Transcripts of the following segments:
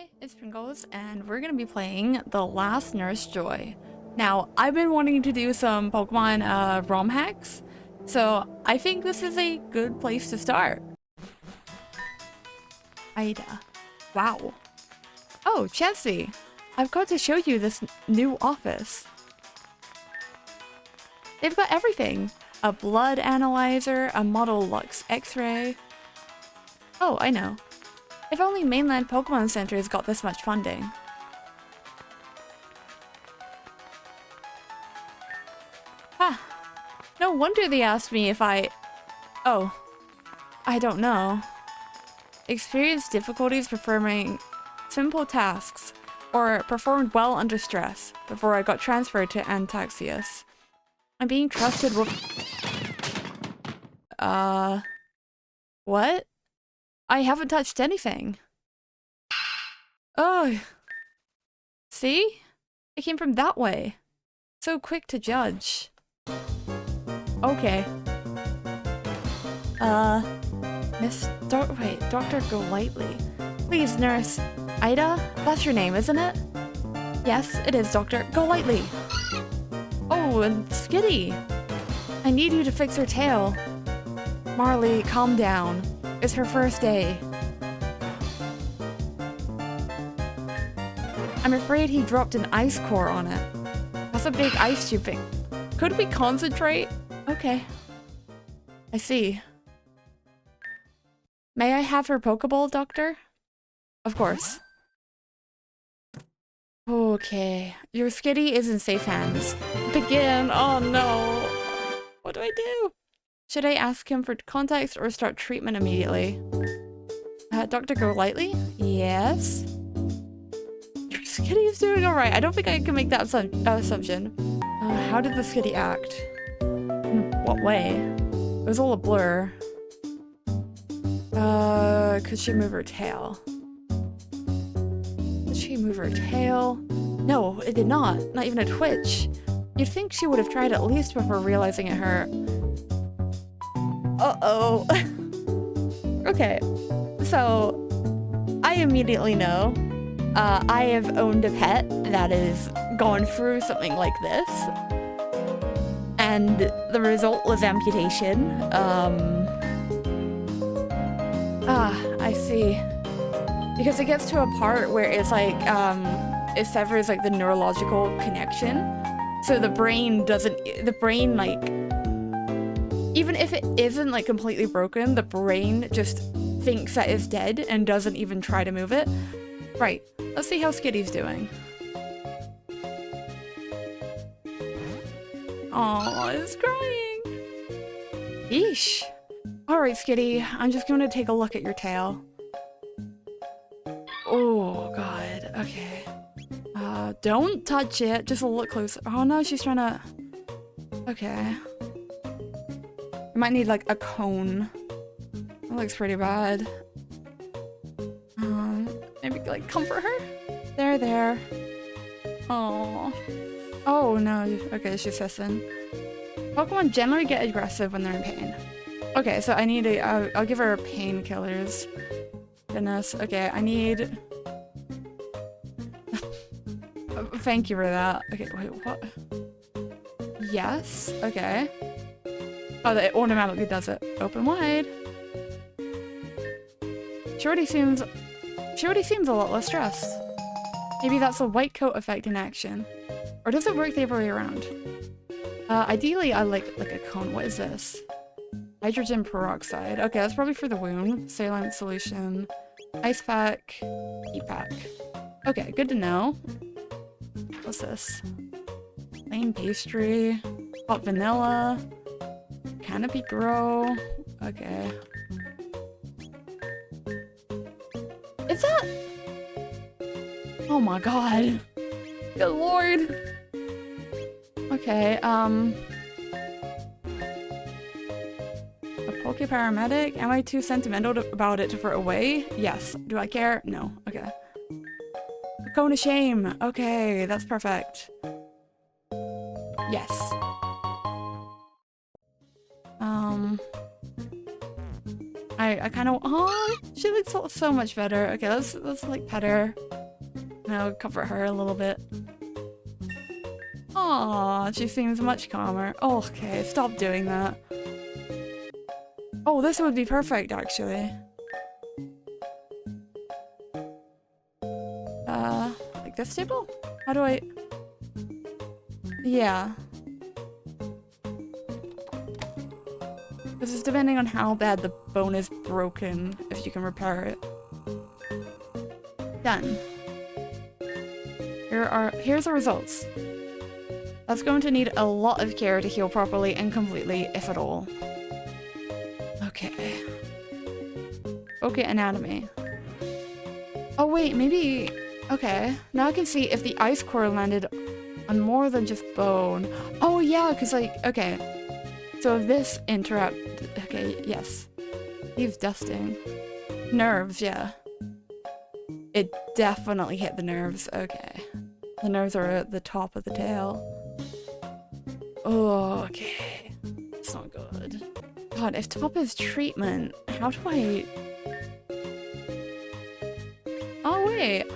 Hi, it's Pringles, and we're gonna be playing The Last Nurse Joy. Now, I've been wanting to do some Pokemon ROM hacks, so I think this is a good place to start. Ida. Wow. Oh, Chansey, I've got to show you this new office. They've got everything. A blood analyzer, a Model Lux X-ray. Oh, I know. If only mainland Pokemon centers got this much funding. Ah, no wonder they asked me if Oh, I don't know. Experienced difficulties performing simple tasks, or performed well under stress before I got transferred to Antaxius. I'm being trusted with... What? I haven't touched anything. Oh. See? It came from that way. So quick to judge. Okay. Wait, Dr. Golightly. Please, nurse. Ida? That's your name, isn't it? Yes, it is, Dr. Golightly. Oh, and Skitty. I need you to fix her tail. Marley, calm down. It's her first day. I'm afraid he dropped an ice core on it. That's a big ice tubing. Could we concentrate? Okay. I see. May I have her Pokeball, Doctor? Of course. Okay. Your Skitty is in safe hands. Begin! Oh no! What do I do? Should I ask him for context or start treatment immediately? Dr. Golightly? Yes? Your Skitty is doing alright. I don't think I can make that assumption. How did the Skitty act? In what way? It was all a blur. Could she move her tail? Did she move her tail? No, it did not. Not even a twitch. You'd think she would have tried at least before realizing it hurt. Uh-oh. Okay, so I immediately know I have owned a pet that has gone through something like this, and the result was amputation. I see. Because it gets to a part where it's like, it severs like the neurological connection. So the brain like, even if it isn't like completely broken, the brain just thinks that it's dead and doesn't even try to move it. Right, let's see how Skitty's doing. Oh, it's crying. Yeesh. Alright, Skitty, I'm just gonna take a look at your tail. Oh, God, okay. Don't touch it, just a look closer. Oh no, she's trying to... Okay. I might need like a cone. That looks pretty bad. Maybe like comfort her? There. Oh. Oh no, okay, she's hissing. Pokemon generally get aggressive when they're in pain. Okay, so I need I'll give her painkillers. Goodness, okay, I need... Thank you for that. Okay, wait, what? Yes, okay. Oh, it automatically does it. Open wide. She already seems a lot less stressed. Maybe that's a white coat effect in action. Or does it work the other way around? Ideally, I like a cone. What is this? Hydrogen peroxide. Okay, that's probably for the wound. Saline solution. Ice pack. Heat pack. Okay, good to know. What's this? Plain pastry. Hot vanilla. Canopy grow. Okay. Is that... Oh my god. Good lord. Okay, a Poke Paramedic? Am I too sentimental about it to throw away? Yes. Do I care? No. Okay. A cone of shame. Okay, that's perfect. Yes. I kind of, oh, she looks so much better. Okay, let's like pet her. Now comfort her a little bit. Aw, she seems much calmer. Oh, okay, stop doing that. Oh, this would be perfect, actually. Like this table? How do I... Yeah. This is depending on how bad the bone is broken, if you can repair it. Done. Here's the results. That's going to need a lot of care to heal properly and completely, if at all. Okay. Okay, anatomy. Oh wait, maybe... Okay, now I can see if the ice core landed on more than just bone. Oh yeah, because like, okay. So if this interrupt... Okay, yes. He's dusting. Nerves, yeah. It definitely hit the nerves, okay. The nerves are at the top of the tail. Oh, okay. It's not good. God, if top is treatment, how do I... Oh, wait.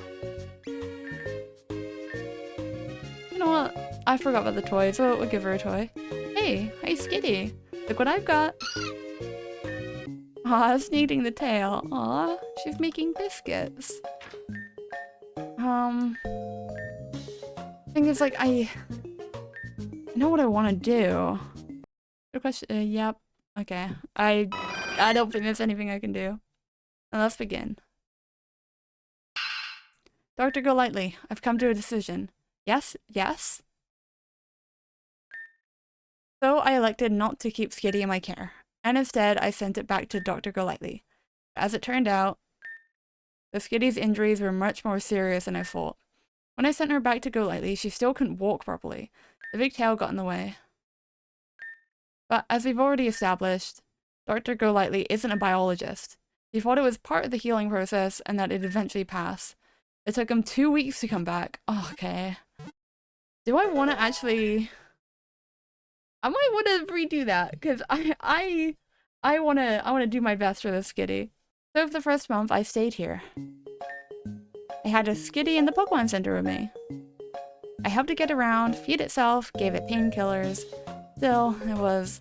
You know what? I forgot about the toy, so we'll give her a toy. Hey, Skitty. Look what I've got. Aw, sneaking the tail. Aw, she's making biscuits. Thing is, like, I know what I want to do. Good question. Yep. Okay. I don't think there's anything I can do. Now let's begin. Dr. Golightly, I've come to a decision. Yes? Yes? So I elected not to keep Skitty in my care, and instead I sent it back to Dr. Golightly. As it turned out, the Skitty's injuries were much more serious than I thought. When I sent her back to Golightly, she still couldn't walk properly. The big tail got in the way. But as we've already established, Dr. Golightly isn't a biologist. He thought it was part of the healing process and that it'd eventually pass. It took him 2 weeks to come back. Oh, okay. Do I want to actually... I might want to redo that, because I want to do my best for this Skitty. So for the first month, I stayed here. I had a Skitty in the Pokemon Center with me. I helped it get around, feed itself, gave it painkillers. Still, it was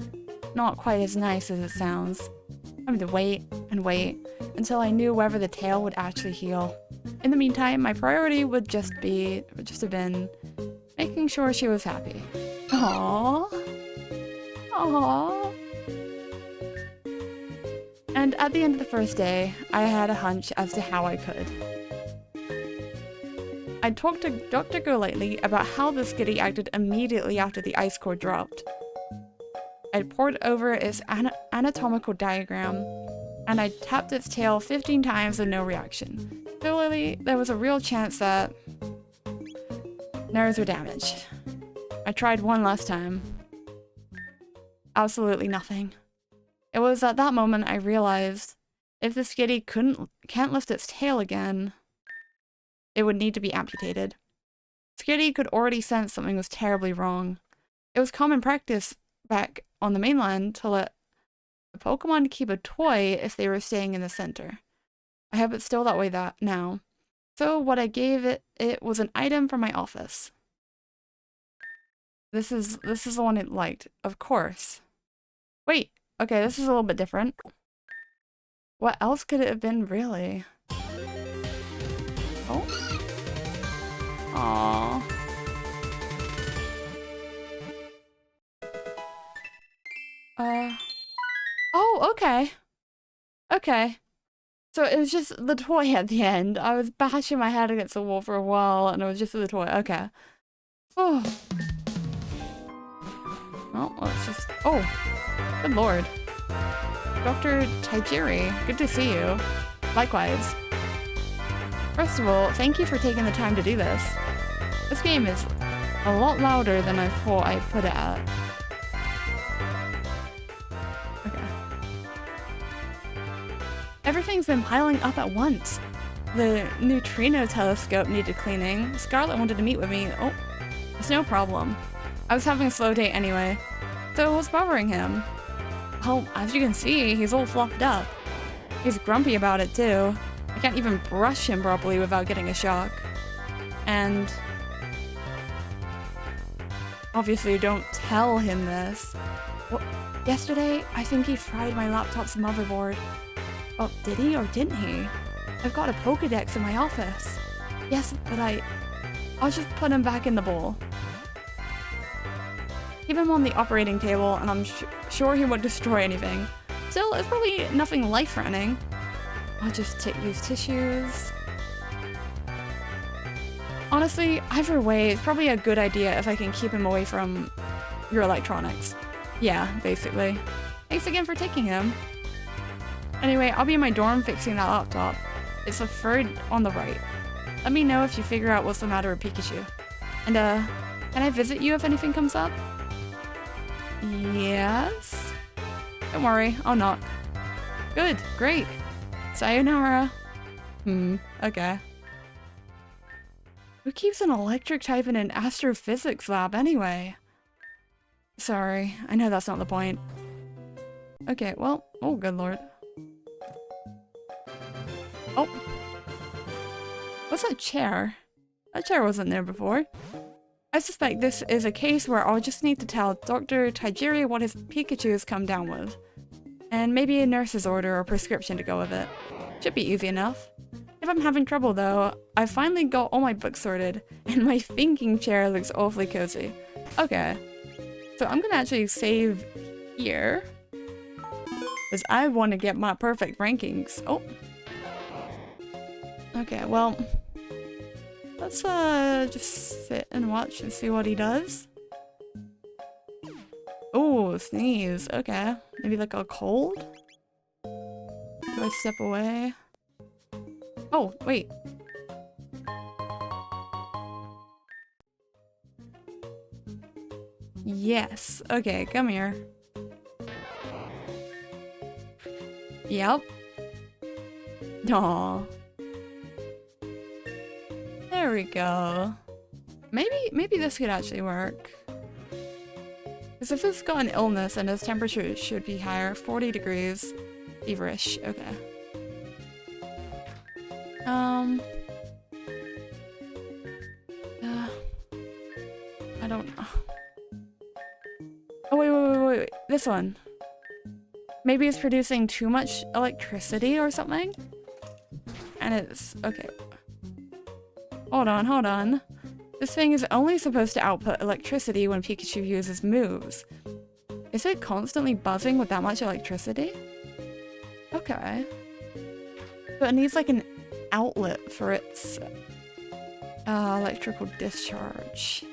not quite as nice as it sounds. Having to wait and wait until I knew whether the tail would actually heal. In the meantime, my priority would just have been making sure she was happy. Aww. Aww. And at the end of the first day, I had a hunch as to how I could. I talked to Dr. Golightly about how the Skitty acted immediately after the ice core dropped. I'd pored over its anatomical diagram, and I tapped its tail 15 times with no reaction. Clearly, there was a real chance that nerves were damaged. I tried one last time. Absolutely nothing. It was at that moment I realized if the Skitty can't lift its tail again, it would need to be amputated. Skitty could already sense something was terribly wrong. It was common practice back on the mainland to let a Pokemon keep a toy if they were staying in the center. I hope it's still that way now. So what I gave it was an item from my office. This is the one it liked, of course. Wait, okay, this is a little bit different. What else could it have been, really? Oh? Aww. Oh, okay. Okay. So it was just the toy at the end. I was bashing my head against the wall for a while, and it was just the toy. Okay. Oh. Oh, let's just... Oh. Good lord. Dr. Tajiri, good to see you. Likewise. First of all, thank you for taking the time to do this. This game is a lot louder than I thought I put it at. Okay. Everything's been piling up at once. The neutrino telescope needed cleaning. Scarlet wanted to meet with me. Oh, it's no problem. I was having a slow day anyway. So what's bothering him? Well, as you can see, he's all fluffed up. He's grumpy about it too. I can't even brush him properly without getting a shock. And obviously don't tell him this. Well, yesterday, I think he fried my laptop's motherboard. Oh, did he or didn't he? I've got a Pokédex in my office. Yes, but I'll just put him back in the bowl. Keep him on the operating table, and I'm sure he won't destroy anything. Still, it's probably nothing life-threatening. I'll just take these tissues. Honestly, either way, it's probably a good idea if I can keep him away from your electronics. Yeah, basically. Thanks again for taking him. Anyway, I'll be in my dorm fixing that laptop. It's the third on the right. Let me know if you figure out what's the matter with Pikachu. And, can I visit you if anything comes up? Yes? Don't worry, I'll knock. Good, great. Sayonara. Okay. Who keeps an electric type in an astrophysics lab anyway? Sorry, I know that's not the point. Okay, well, oh good lord. Oh. What's that chair? That chair wasn't there before. I suspect this is a case where I'll just need to tell Dr. Tajiri what his Pikachu has come down with. And maybe a nurse's order or prescription to go with it. Should be easy enough. If I'm having trouble though, I've finally got all my books sorted, and my thinking chair looks awfully cozy. Okay. So I'm gonna actually save here. Because I want to get my perfect rankings. Oh. Okay, well. Let's just sit and watch and see what he does. Oh, sneeze. Okay. Maybe like a cold? Do I step away? Oh, wait. Yes. Okay, come here. Yep. Aww. There we go. Maybe this could actually work. Because if it's got an illness, then his temperature should be higher. 40 degrees. Feverish. Okay. I don't know. Oh, wait. This one. Maybe it's producing too much electricity or something? And it's... okay. Hold on. This thing is only supposed to output electricity when Pikachu uses moves. Is it constantly buzzing with that much electricity? Okay. But it needs like an outlet for its electrical discharge.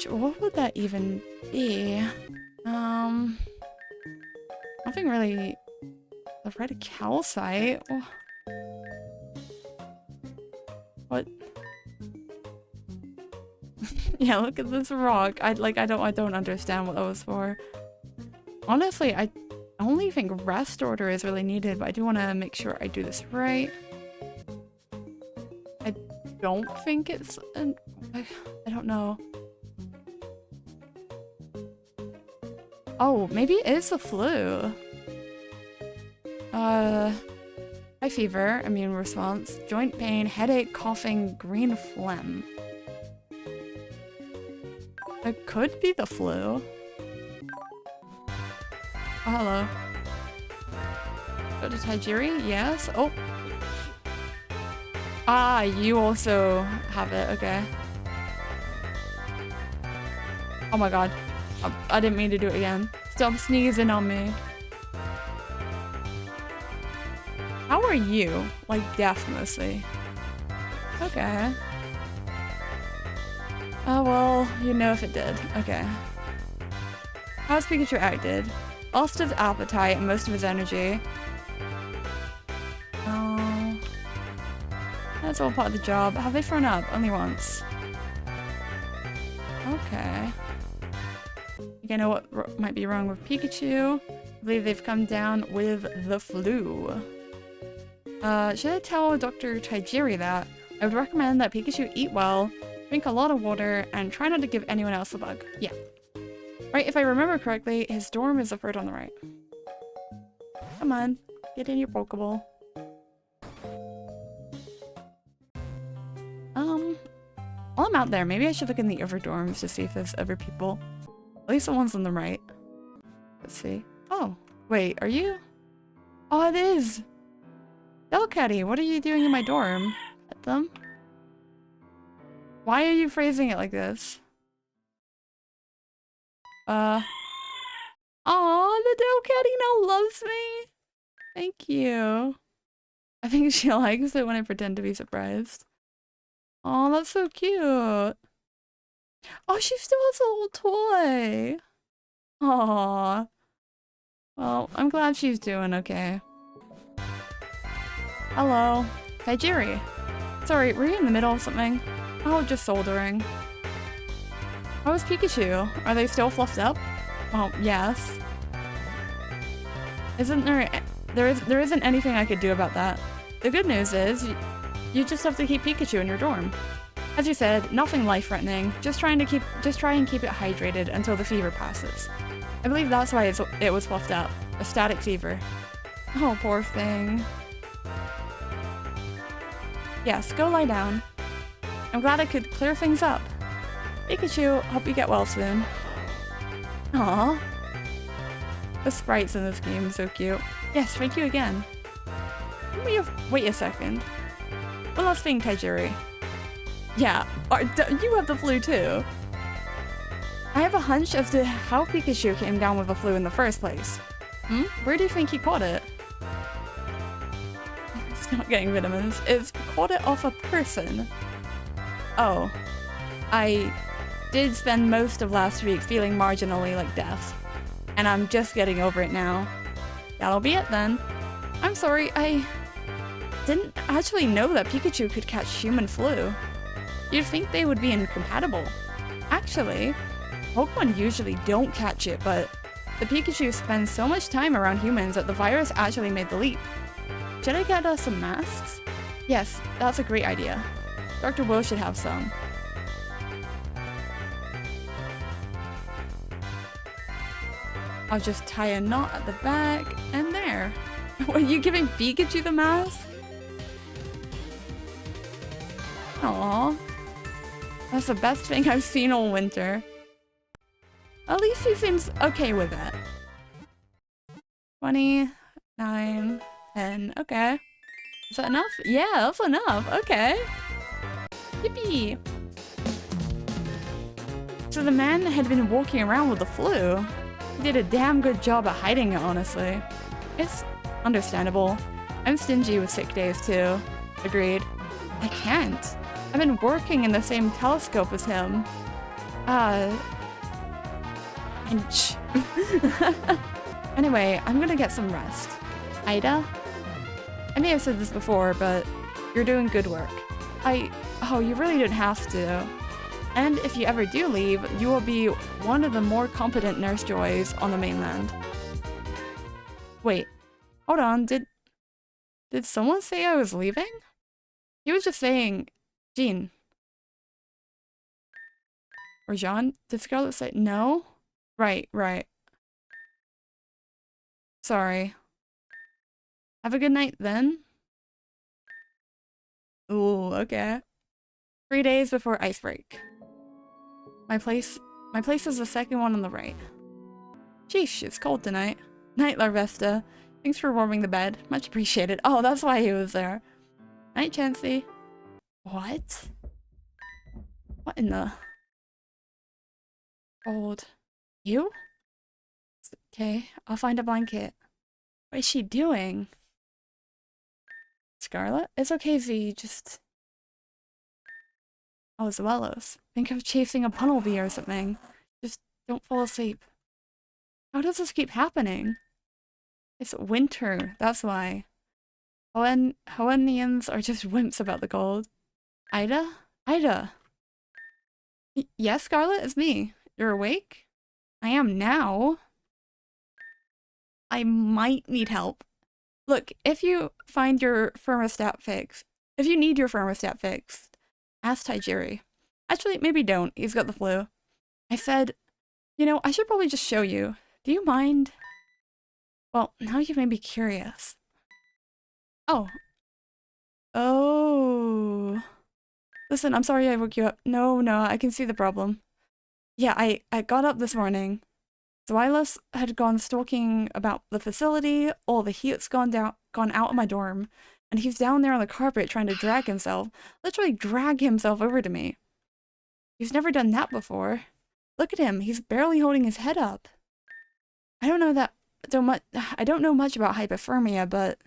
What would that even be? Nothing really... The red calcite? Oh. What? Yeah, look at this rock. I don't understand what that was for. Honestly, I only think rest order is really needed, but I do want to make sure I do this right. I don't think it's an... I don't know. Oh, maybe it is the flu. High fever, immune response, joint pain, headache, coughing, green phlegm. It could be the flu. Oh, hello. Dr. Tajiri? Yes? Oh. Ah, you also have it. Okay. Oh my god. I didn't mean to do it again. Stop sneezing on me. How are you? Like, deaf mostly. Okay. Oh, well, you know if it did. Okay. How's Pikachu acted? Lost his appetite and most of his energy. Oh. That's all part of the job. Have they thrown up? Only once. Okay. I know what might be wrong with Pikachu. I believe they've come down with the flu. Should I tell Dr. Tajiri that? I would recommend that Pikachu eat well, drink a lot of water, and try not to give anyone else the bug. Yeah. Right, if I remember correctly, his dorm is the third on the right. Come on. Get in your Pokeball. While I'm out there, maybe I should look in the other dorms to see if there's other people. At least the ones on the right. Let's see. Oh, wait, are you? Oh, it is! Delcatty, what are you doing in my dorm? At them? Why are you phrasing it like this? Aw, the Delcatty now loves me! Thank you. I think she likes it when I pretend to be surprised. Oh, that's so cute. Oh, she still has a little toy. Aww. Well, I'm glad she's doing okay. Hello. Tajiri. Sorry, were you in the middle of something? Oh, just soldering. How is Pikachu? Are they still fluffed up? Well, yes. Isn't there isn't anything I could do about that. The good news is, you just have to keep Pikachu in your dorm. As you said, nothing life-threatening. Just try and keep it hydrated until the fever passes. I believe that's why it was fluffed up. A static fever. Oh, poor thing. Yes, go lie down. I'm glad I could clear things up. Pikachu, hope you get well soon. Aww. The sprites in this game are so cute. Yes, thank you again. Wait a second. One last thing, Tajiri. Yeah, you have the flu too. I have a hunch as to how Pikachu came down with the flu in the first place. Where do you think he caught it? It's not getting vitamins. It's caught it off a person. Oh. I did spend most of last week feeling marginally like death. And I'm just getting over it now. That'll be it then. I'm sorry, I didn't actually know that Pikachu could catch human flu. You'd think they would be incompatible. Actually, Pokemon usually don't catch it, but the Pikachu spends so much time around humans that the virus actually made the leap. Should I get us some masks? Yes, that's a great idea. Dr. Will should have some. I'll just tie a knot at the back, and there. Are you giving Pikachu the mask? Aww. That's the best thing I've seen all winter. At least he seems okay with it. 29, 10, okay. Is that enough? Yeah, that's enough, okay. Yippee! So the man had been walking around with the flu. He did a damn good job at hiding it, honestly. It's understandable. I'm stingy with sick days too. Agreed. I can't. I've been working in the same telescope as him. Inch. Anyway, I'm gonna get some rest. Ida? I may have said this before, but you're doing good work. Oh, you really don't have to. And if you ever do leave, you will be one of the more competent Nurse Joys on the mainland. Wait, hold on, did someone say I was leaving? He was just saying, Jean. Or Jean? Did Scarlet say no? Right. Sorry. Have a good night then. Ooh, okay. 3 days before ice break. My place is the second one on the right. Sheesh, it's cold tonight. Night, Larvesta. Thanks for warming the bed. Much appreciated. Oh, that's why he was there. Night, Chansey. What? What in the... Cold. You? Okay, I'll find a blanket. What is she doing? Scarlet? It's okay, Z, just... Oh, Zuelos. Think of chasing a Punnelby or something. Just don't fall asleep. How does this keep happening? It's winter, that's why. Hoennians are just wimps about the cold. Ida? Ida! Yes, Scarlet, it's me. You're awake? I am now. I might need help. Look, if you find your thermostat fixed, if you need your thermostat fixed, ask Tajiri. Actually, maybe don't. He's got the flu. I said, you know, I should probably just show you. Do you mind? Well, now you made me curious. Oh. Oh. Listen, I'm sorry I woke you up. No, I can see the problem. Yeah, I got up this morning. Silas had gone stalking about the facility, all the heat's gone out of my dorm, and he's down there on the carpet trying to literally drag himself over to me. He's never done that before. Look at him, he's barely holding his head up. I don't know much about hypothermia, but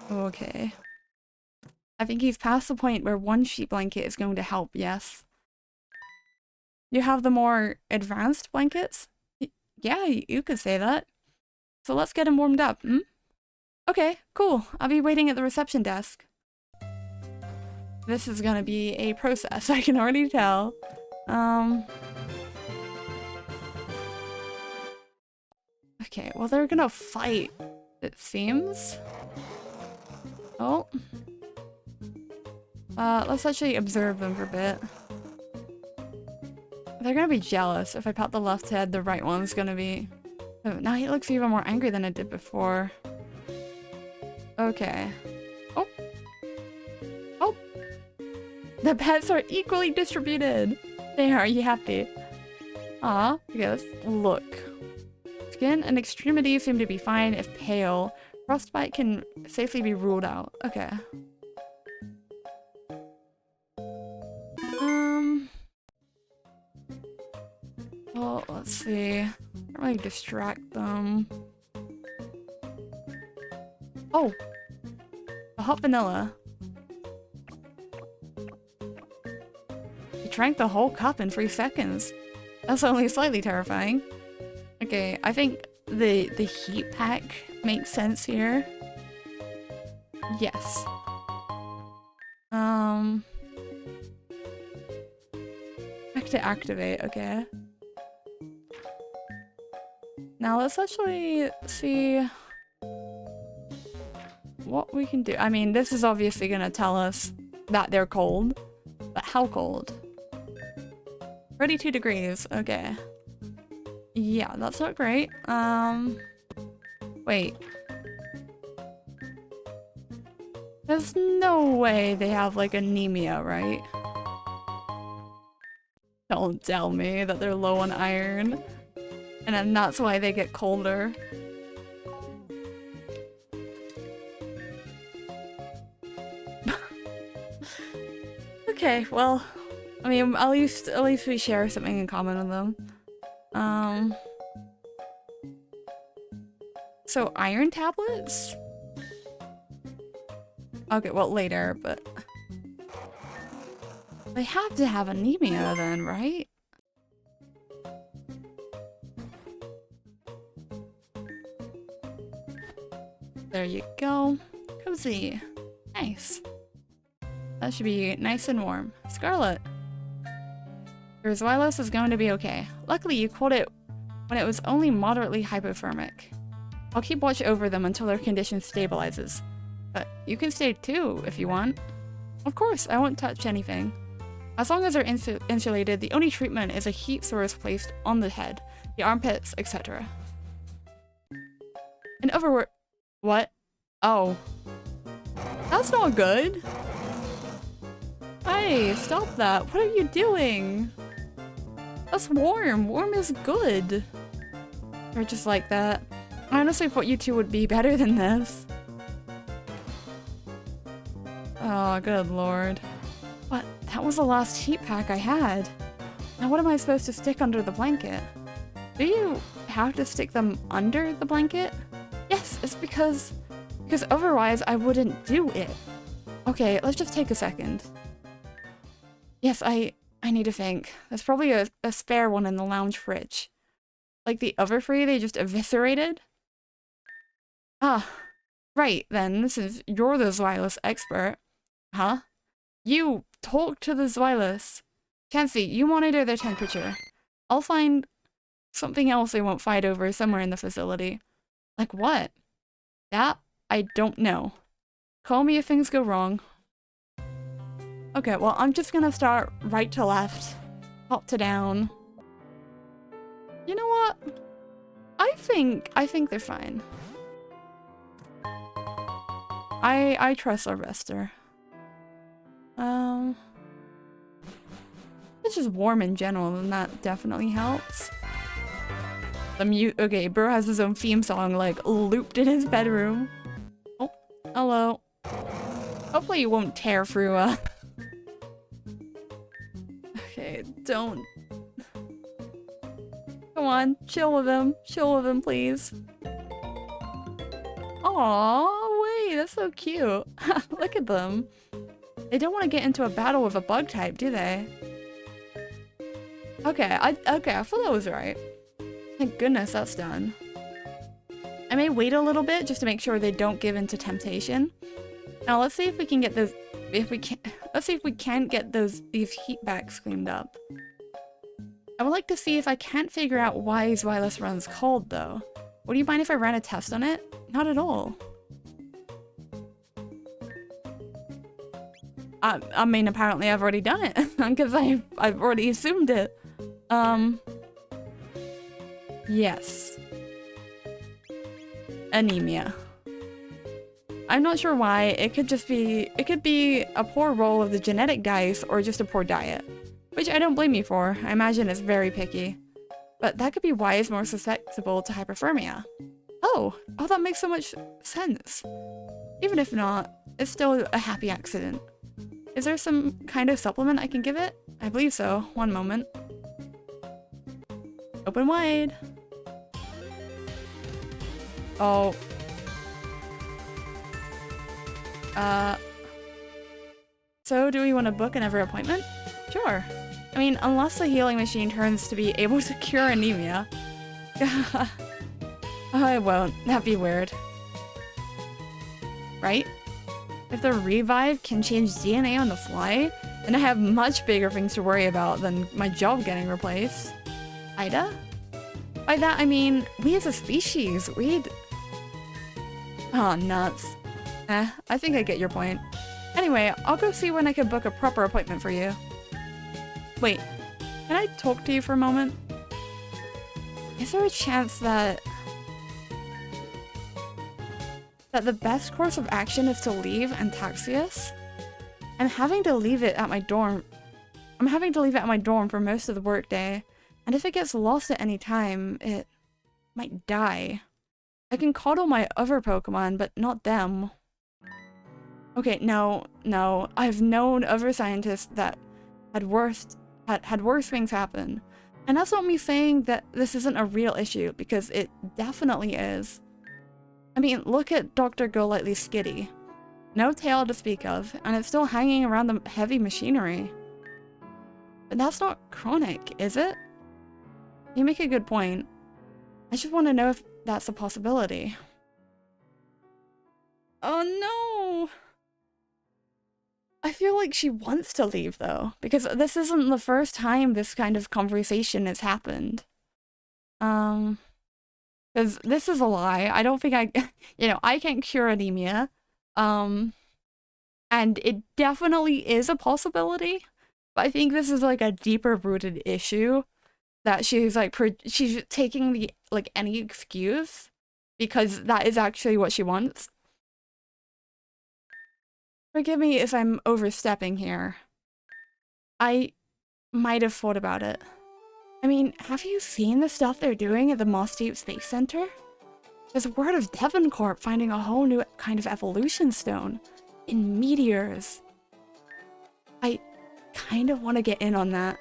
okay. I think he's past the point where one sheet blanket is going to help, yes. You have the more advanced blankets? Yeah, you could say that. So let's get him warmed up, hmm? Okay, cool. I'll be waiting at the reception desk. This is gonna be a process, I can already tell. Okay, well they're gonna fight, it seems. Oh. Let's actually observe them for a bit. They're gonna be jealous. If I pat the left head, the right one's gonna be... Oh, now he looks even more angry than it did before. Okay. Oh. Oh. The pets are equally distributed. There, are you happy? Aw. Okay, let's look. Skin and extremities seem to be fine if pale. Frostbite can safely be ruled out. Okay. Well, let's see. Can't really distract them. Oh! A hot vanilla. He drank the whole cup in 3 seconds. That's only slightly terrifying. Okay, I think the heat pack makes sense here. Yes. Back to activate, okay. Now let's actually see what we can do. I mean, this is obviously gonna tell us that they're cold, but how cold? 32 degrees, okay. Yeah, that's not great. Wait. There's no way they have like anemia, right? Don't tell me that they're low on iron. And then that's why they get colder. Okay, well, I mean, at least we share something in common with them. So iron tablets? Okay, well, later, but they have to have anemia then, right? There you go. Cozy. Nice. That should be nice and warm. Scarlet. Your Xylos is going to be okay. Luckily, you caught it when it was only moderately hypothermic. I'll keep watch over them until their condition stabilizes. But you can stay too, if you want. Of course, I won't touch anything. As long as they're insulated, the only treatment is a heat source placed on the head, the armpits, etc. In other words... What? Oh. That's not good. Hey, stop that. What are you doing? That's warm. Warm is good. Or just like that. I honestly thought you two would be better than this. Oh, good lord. What? That was the last heat pack I had. Now what am I supposed to stick under the blanket? Do you have to stick them under the blanket? Yes, it's because otherwise I wouldn't do it. Okay, let's just take a second. Yes, I need to think. There's probably a spare one in the lounge fridge. Like the other three they just eviscerated? Ah, right then, you're the Xylos expert. Huh? You talk to the Xylos. Chansey, you monitor their temperature. I'll find something else they won't fight over somewhere in the facility. Like what? That I don't know. Call me if things go wrong. Okay, well, I'm just gonna start right to left, top to down. You know what? I think they're fine. I trust Sylvester. It's just warm in general, and that definitely helps. Okay, bro has his own theme song, like, looped in his bedroom. Oh, hello. Hopefully you won't tear through, Okay, don't. Come on, chill with him. Chill with him, please. Aw, wait, that's so cute. Look at them. They don't want to get into a battle with a bug type, do they? Okay, I thought that was right. Thank goodness that's done. I may wait a little bit just to make sure they don't give in to temptation. Now let's see if we can get those. Let's see if we can get these heat bags cleaned up. I would like to see if I can't figure out why his wireless runs cold though. Would you mind if I ran a test on it? Not at all. I mean, apparently I've already done it because I've already assumed it. Yes. Anemia. I'm not sure why. It could be a poor roll of the genetic dice or just a poor diet. Which I don't blame you for. I imagine it's very picky. But that could be why it's more susceptible to hyperthermia. Oh, that makes so much sense. Even if not, it's still a happy accident. Is there some kind of supplement I can give it? I believe so. One moment. Open wide. Oh. So do we want to book another appointment? Sure. I mean, unless the healing machine turns to be able to cure anemia. I won't. That'd be weird. Right? If the revive can change DNA on the fly, then I have much bigger things to worry about than my job getting replaced. Ida? By that I mean, we as a species, we'd... Oh, nuts. I think I get your point. Anyway, I'll go see when I can book a proper appointment for you. Wait, can I talk to you for a moment? Is there a chance that the best course of action is to leave Antaxius? I'm having to leave it at my dorm for most of the workday, and if it gets lost at any time, it might die. I can coddle my other Pokemon, but not them. Okay, no. I've known other scientists that had worse things happen. And that's not me saying that this isn't a real issue, because it definitely is. I mean, look at Dr. Golightly's Skitty. No tail to speak of, and it's still hanging around the heavy machinery. But that's not chronic, is it? You make a good point. I just want to know if that's a possibility. Oh no! I feel like she wants to leave though, because this isn't the first time this kind of conversation has happened. Because this is a lie. I don't think I can't cure anemia. And it definitely is a possibility, but I think this is like a deeper rooted issue that she's like, she's taking any excuse because that is actually what she wants. Forgive me if I'm overstepping here. I might have thought about it. I mean, have you seen the stuff they're doing at the Moss Deep Space Center? There's word of Devencorp finding a whole new kind of evolution stone in meteors. I kind of want to get in on that.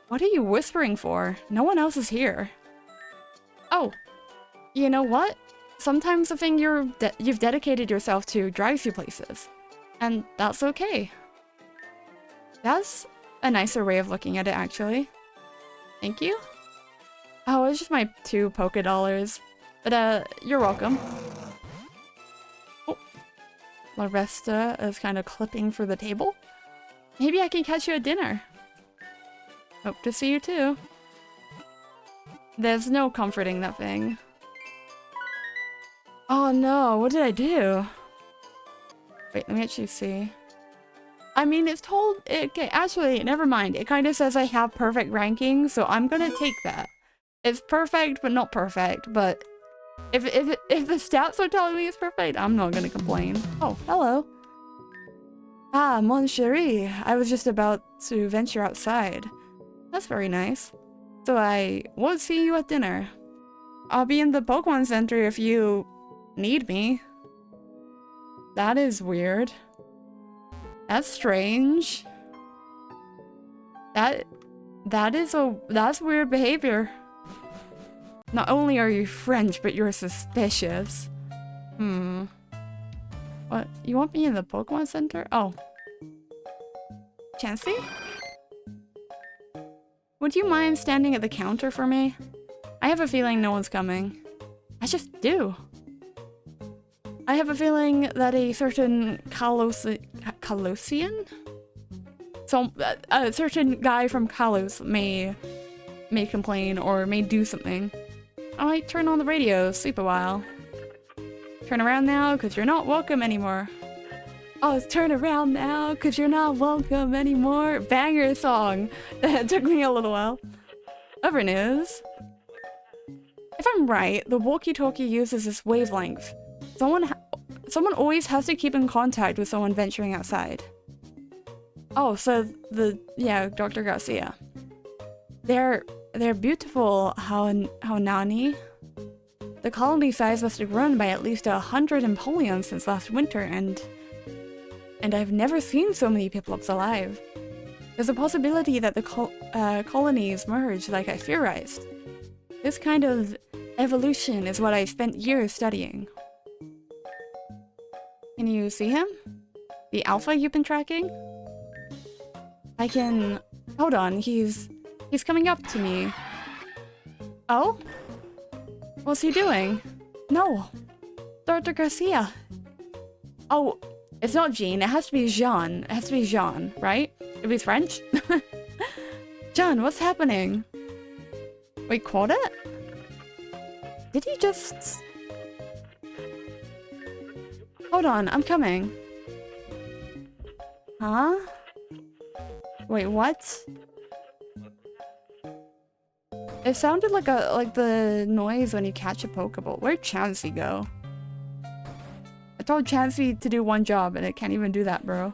What are you whispering for? No one else is here. Oh, you know what? Sometimes the thing you've dedicated yourself to drives you places. And that's okay. That's a nicer way of looking at it, actually. Thank you? Oh, it's just my 2 Poké Dollars. But, you're welcome. Oh. Larvesta is kind of clipping for the table. Maybe I can catch you at dinner. Hope to see you too. There's no comforting that thing. Oh no, what did I do? Wait, let me actually see. I mean, it's told... Okay, actually, never mind. It kind of says I have perfect ranking, so I'm gonna take that. It's perfect, but not perfect, but If the stats are telling me it's perfect, I'm not gonna complain. Oh, hello. Ah, mon chéri. I was just about to venture outside. That's very nice. So I won't see you at dinner. I'll be in the Pokemon Center if you need me. That is weird. That's strange. That's weird behavior. Not only are you French, but you're suspicious. What? You want me in the Pokemon Center? Oh. Chansey? Would you mind standing at the counter for me? I have a feeling no one's coming. I just do. I have a feeling that a certain Kalosian? So, a certain guy from Kalos may complain or may do something. I might turn on the radio, sleep a while. Turn around now, cause you're not welcome anymore. Oh, turn around now, cause you're not welcome anymore. Banger song. That took me a little while. Other news. If I'm right, the walkie-talkie uses this wavelength. Someone always has to keep in contact with someone venturing outside. Oh, so yeah, Dr. Garcia. They're beautiful, how nani? The colony size must have grown by at least 100 Empoleons since last winter, and I've never seen so many Piplups alive. There's a possibility that the colonies merged like I theorized. This kind of evolution is what I spent years studying. Can you see him? The alpha you've been tracking? I can... Hold on, he's coming up to me. Oh? What's he doing? No. Dr. Garcia. Oh, it's not Jean. It has to be Jean. It has to be Jean, right? If he's French? Jean, what's happening? Wait, caught it? Did he just... Hold on, I'm coming. Huh? Wait, what? It sounded like the noise when you catch a Pokeball. Where'd Chansey go? I told Chansey to do one job and it can't even do that, bro.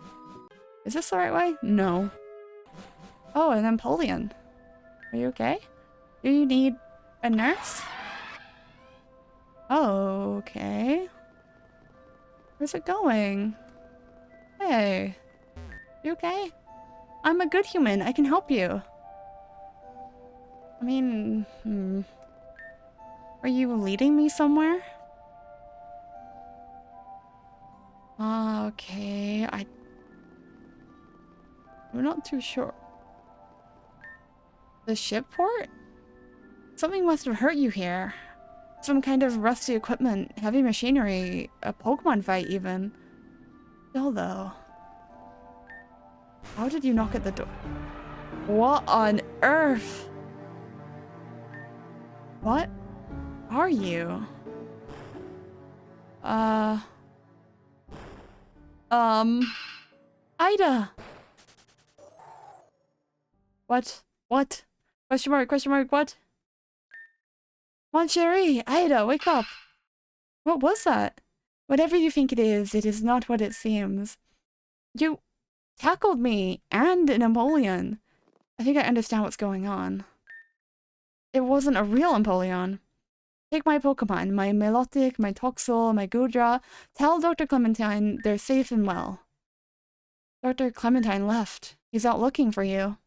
Is this the right way? No. Oh, an Empoleon. Are you okay? Do you need a nurse? Oh, okay. Where's it going? Hey. You okay? I'm a good human. I can help you. I mean, Are you leading me somewhere? Okay, I'm not too sure. The ship port? Something must have hurt you here. Some kind of rusty equipment, heavy machinery, a Pokemon fight even. Still though. How did you knock at the door? What on earth? What are you? Ida! What? What? Question mark, what? Mon chéri, Ida, wake up! What was that? Whatever you think it is not what it seems. You tackled me and an Empoleon. I think I understand what's going on. It wasn't a real Empoleon. Take my Pokemon, my Milotic, my Toxel, my Goodra. Tell Dr. Clementine they're safe and well. Dr. Clementine left. He's out looking for you.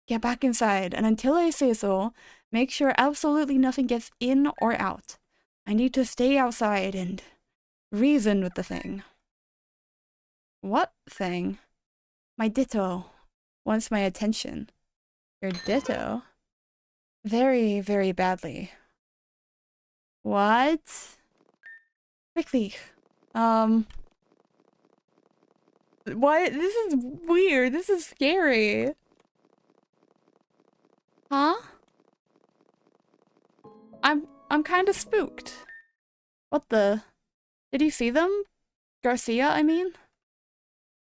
Get back inside, and until I say so, make sure absolutely nothing gets in or out. I need to stay outside and reason with the thing. What thing? My Ditto wants my attention. Your Ditto? Very, very badly. What? Quickly. What? This is weird. This is scary. Huh? I'm kind of spooked. What the? Did you see them? Garcia, I mean?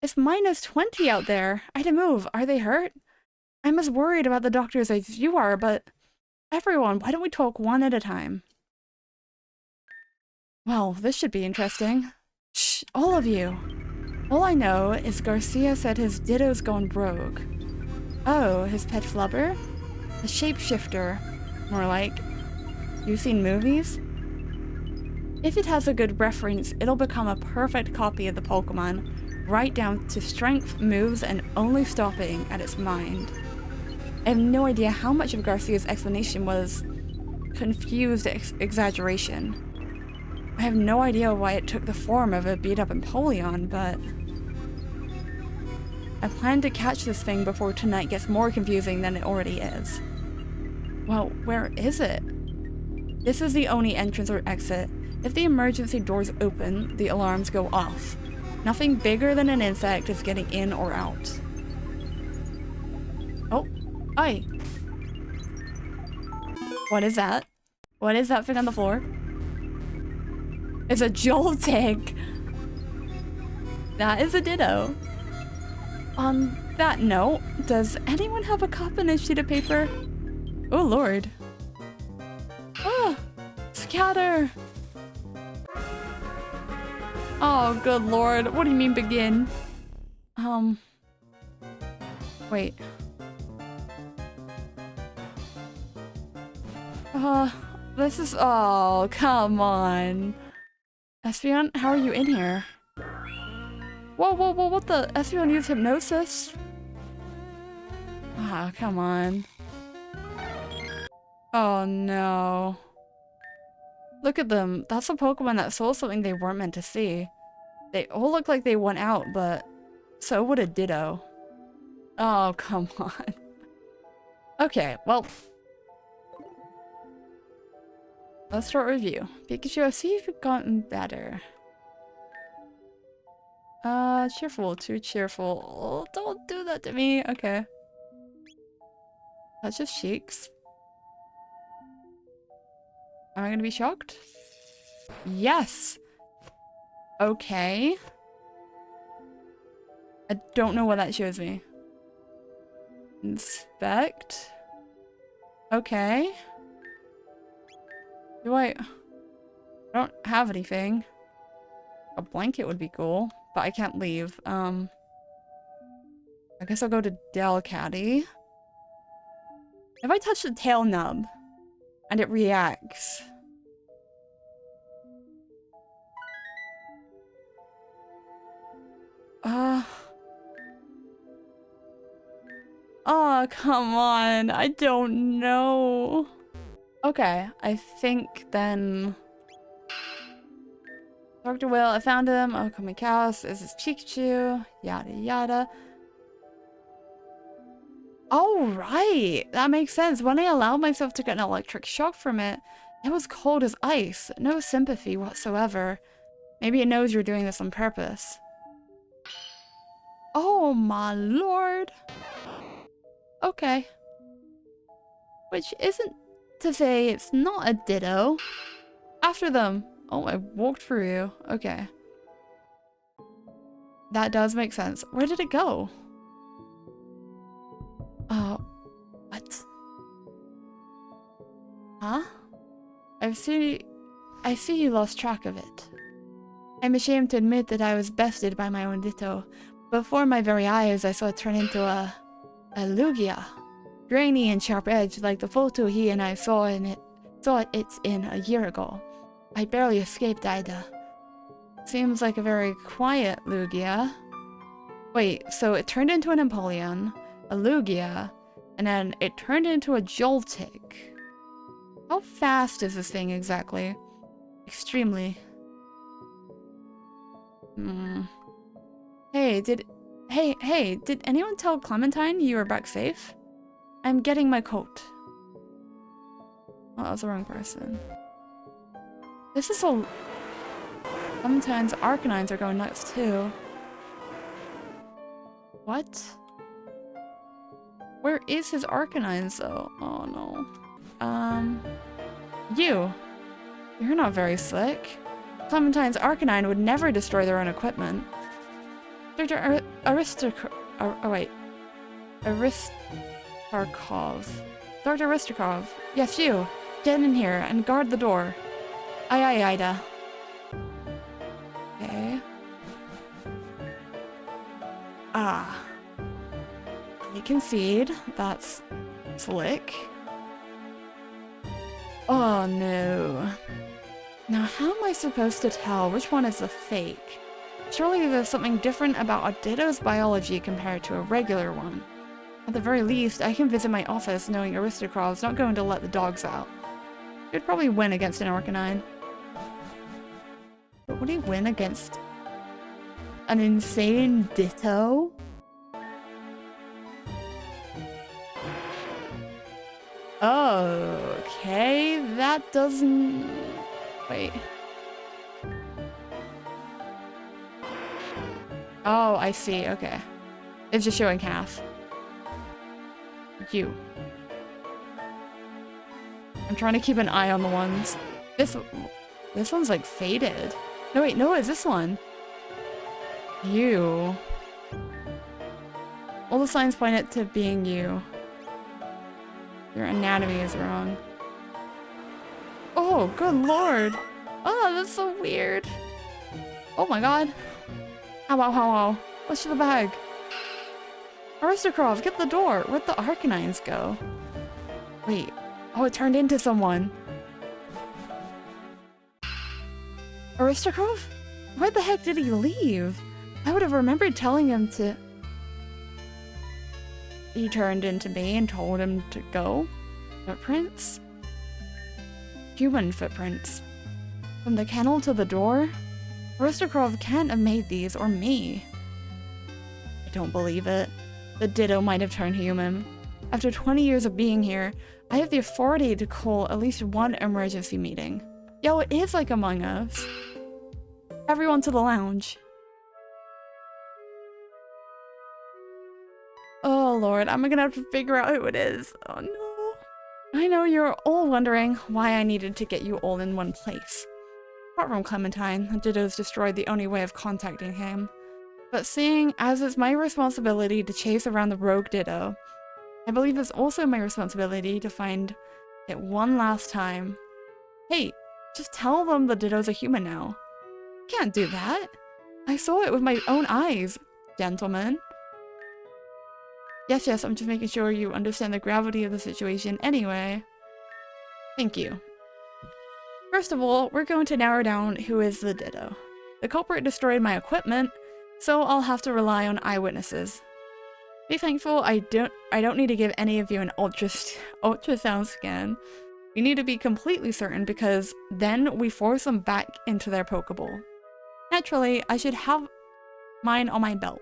It's -20 out there. I had to move. Are they hurt? I'm as worried about the doctors as you are, but... Everyone, why don't we talk one at a time? Well, this should be interesting. Shh, all of you. All I know is Garcia said his Ditto's gone rogue. Oh, his pet flubber? A shapeshifter, more like. You've seen movies? If it has a good reference, it'll become a perfect copy of the Pokemon, right down to strength, moves, and only stopping at its mind. I have no idea how much of Garcia's explanation was confused exaggeration. I have no idea why it took the form of a beat-up Empoleon, but I plan to catch this thing before tonight gets more confusing than it already is. Well, where is it? This is the only entrance or exit. If the emergency doors open, the alarms go off. Nothing bigger than an insect is getting in or out. Oh, hi. What is that? What is that thing on the floor? It's a Joltik! That is a Ditto. On that note, does anyone have a cup and a sheet of paper? Oh lord. Ah! Scatter! Oh, good lord. What do you mean begin? Wait. This is- oh, come on. Espeon, how are you in here? Whoa, whoa, whoa, what the? Espeon used hypnosis? Ah, come on. Oh no. Look at them. That's a Pokemon that saw something they weren't meant to see. They all look like they went out, but so would a Ditto. Oh, come on. Okay, well. Let's start review. Pikachu, I see you've gotten better. Cheerful, too cheerful. Oh, don't do that to me. Okay. That's just cheeks. Am I gonna be shocked? Yes! Okay. I don't know what that shows me. Inspect. Okay. I don't have anything. A blanket would be cool, but I can't leave. I guess I'll go to Delcatty. If I touch the tail nub and it reacts. Oh, come on. I don't know. Okay, I think then... Dr. Will, I found him. Oh, come cows. This is Pikachu. Yada yada. Oh, right. That makes sense. When I allowed myself to get an electric shock from it, it was cold as ice. No sympathy whatsoever. Maybe it knows you're doing this on purpose. Oh my lord. Okay. Which isn't to say it's not a Ditto. After them. Oh, I walked through you. Okay. That does make sense. Where did it go? What? Huh? I see you lost track of it. I'm ashamed to admit that I was bested by my own Ditto. Before my very eyes, I saw it turn into a Lugia. Grainy and sharp-edged like the photo he and I saw it's in a year ago. I barely escaped Ida. Seems like a very quiet Lugia. Wait, so it turned into an Empoleon, a Lugia, and then it turned into a Joltik. How fast is this thing exactly? Extremely. Hey, did anyone tell Clementine you were back safe? I'm getting my coat. Oh, that was the wrong person. This is a... Clementine's Arcanines are going nuts too. What? Where is his Arcanines though? Oh no. You're not very slick. Clementine's Arcanine would never destroy their own equipment. Dr. Aristarkov. Dr. Aristarkov. Yes, you. Get in here and guard the door. Aye, aye, Ida. Ah. I concede. That's slick. Oh no. Now how am I supposed to tell which one is a fake? Surely there's something different about a Ditto's biology compared to a regular one. At the very least, I can visit my office knowing Aristocrat's not going to let the dogs out. He'd probably win against an Arcanine. But would he win against an insane Ditto? Okay, that doesn't... Wait. Oh, I see, okay. It's just showing half. You. I'm trying to keep an eye on the ones. This one's like faded. No, wait, no, it's this one. You. All the signs point it to being you. Your anatomy is wrong. Oh, good lord. Oh, that's so weird. Oh my god. Ow, ow, ow, ow. What's in the bag? Aristocrat, get the door. Where'd the Arcanines go? Wait. Oh, it turned into someone. Aristocrat? Where the heck did he leave? I would have remembered telling him to... He turned into me and told him to go. Footprints? Human footprints. From the kennel to the door? Aristocrat can't have made these, or me. I don't believe it. The Ditto might have turned human. After 20 years of being here, I have the authority to call at least one emergency meeting. Yo, it is like Among Us. Everyone to the lounge. Oh lord, I'm gonna have to figure out who it is. Oh no. I know you're all wondering why I needed to get you all in one place. Apart from Clementine, the Ditto's destroyed the only way of contacting him. But seeing as it's my responsibility to chase around the rogue Ditto, I believe it's also my responsibility to find it one last time. Hey, just tell them the Ditto's a human now. Can't do that. I saw it with my own eyes, gentlemen. Yes, I'm just making sure you understand the gravity of the situation anyway. Thank you. First of all, we're going to narrow down who is the Ditto. The culprit destroyed my equipment, so I'll have to rely on eyewitnesses. Be thankful I don't need to give any of you an ultrasound scan. We need to be completely certain because then we force them back into their Pokeball. Naturally, I should have mine on my belt.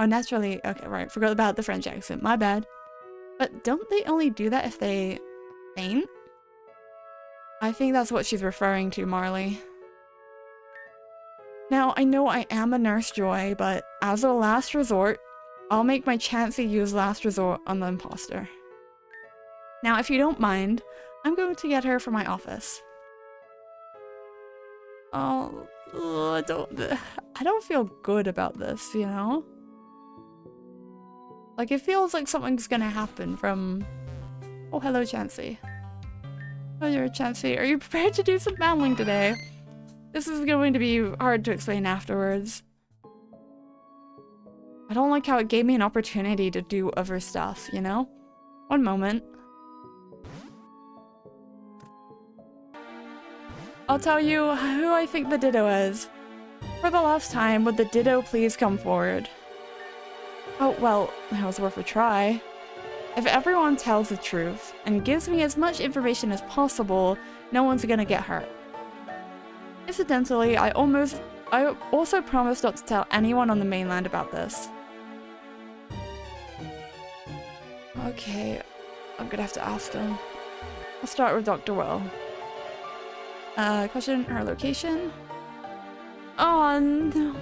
Oh, naturally, okay, right, forgot about the French accent, my bad. But don't they only do that if they faint? I think that's what she's referring to, Marley. Now, I know I am a Nurse Joy, but as a last resort, I'll make my Chansey use last resort on the imposter. Now, if you don't mind, I'm going to get her from my office. Oh, I don't feel good about this, you know? Like, it feels like something's gonna happen from... Oh, hello, Chansey. Oh, you're Chansey. Are you prepared to do some battling today? This is going to be hard to explain afterwards. I don't like how it gave me an opportunity to do other stuff, you know? One moment. I'll tell you who I think the Ditto is. For the last time, would the Ditto please come forward? Oh, well, that was worth a try. If everyone tells the truth and gives me as much information as possible, no one's gonna get hurt. Incidentally, I also promised not to tell anyone on the mainland about this. Okay, I'm gonna have to ask them. I'll start with Dr. Well. Question her location? Oh no.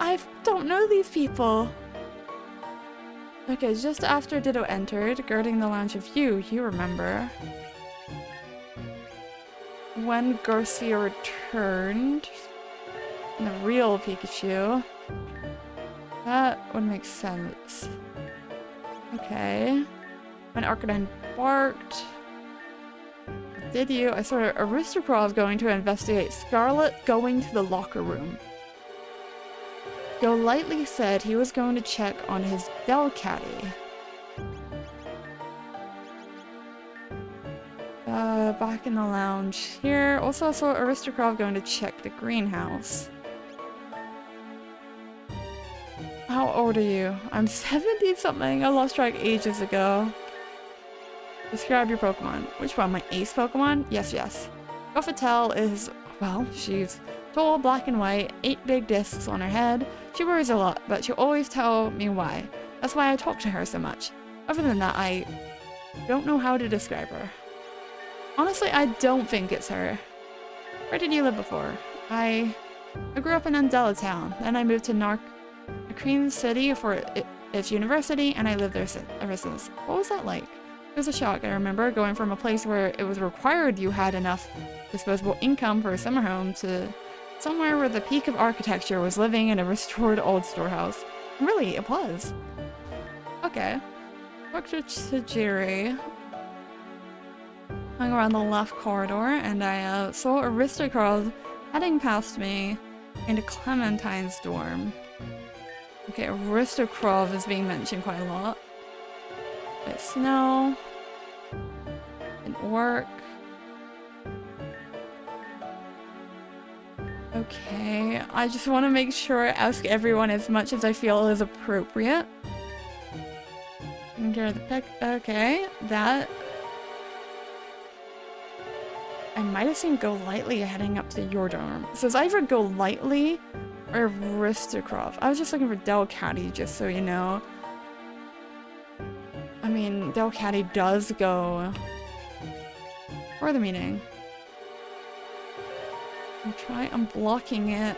I don't know these people. Okay, just after Ditto entered, girding the lounge of you remember. When Garcia returned, and the real Pikachu. That would make sense. Okay. When Arcanine barked. Did you? I saw Aristocrat going to investigate Scarlet going to the locker room. Golightly said he was going to check on his Delcatty. Back in the lounge here. Also, I saw Aristocrat going to check the greenhouse. How old are you? I'm 70 something. I lost track ages ago. Describe your Pokemon. Which one? My ace Pokemon? Yes, yes. Gothitelle is, well, she's tall, black and white, 8 big discs on her head. She worries a lot, but she'll always tell me why. That's why I talk to her so much. Other than that, I don't know how to describe her. Honestly, I don't think it's her. Where did you live before? I grew up in Undella Town. Then I moved to Narqueen City for its university, and I lived there ever since. What was that like? It was a shock. I remember going from a place where it was required you had enough disposable income for a summer home to somewhere where the peak of architecture was living in a restored old storehouse. And really, it was. Okay. Dr. Tajiri hung around the left corridor, and I saw Aristocrat heading past me into Clementine's dorm. Okay, Aristocrat is being mentioned quite a lot. But Snow didn't work. Okay, I just want to make sure I ask everyone as much as I feel is appropriate. Taking care of the pet. Okay, that. I might have seen Golightly heading up to your dorm. So it's either Golightly or Aristocrat. I was just looking for Delcatty, just so you know. I mean, Delcatty does go for the meeting. I'm blocking it.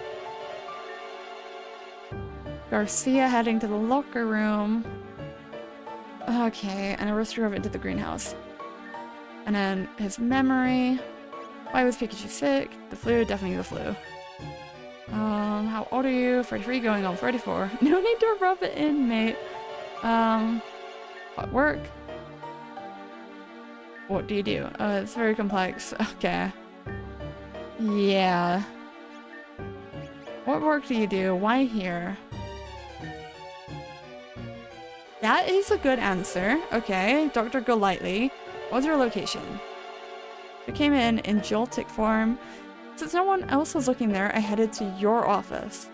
Garcia heading to the locker room. Okay, and Aristocrat into the greenhouse. And then his memory. Why was Pikachu sick? The flu, definitely the flu. How old are you? 33 going on 34. No need to rub it in, mate. What work? What do you do? It's very complex. Okay. Yeah. What work do you do? Why here? That is a good answer. Okay, Dr. Golightly. What's your location? I came in Joltik form. Since no one else was looking there, I headed to your office.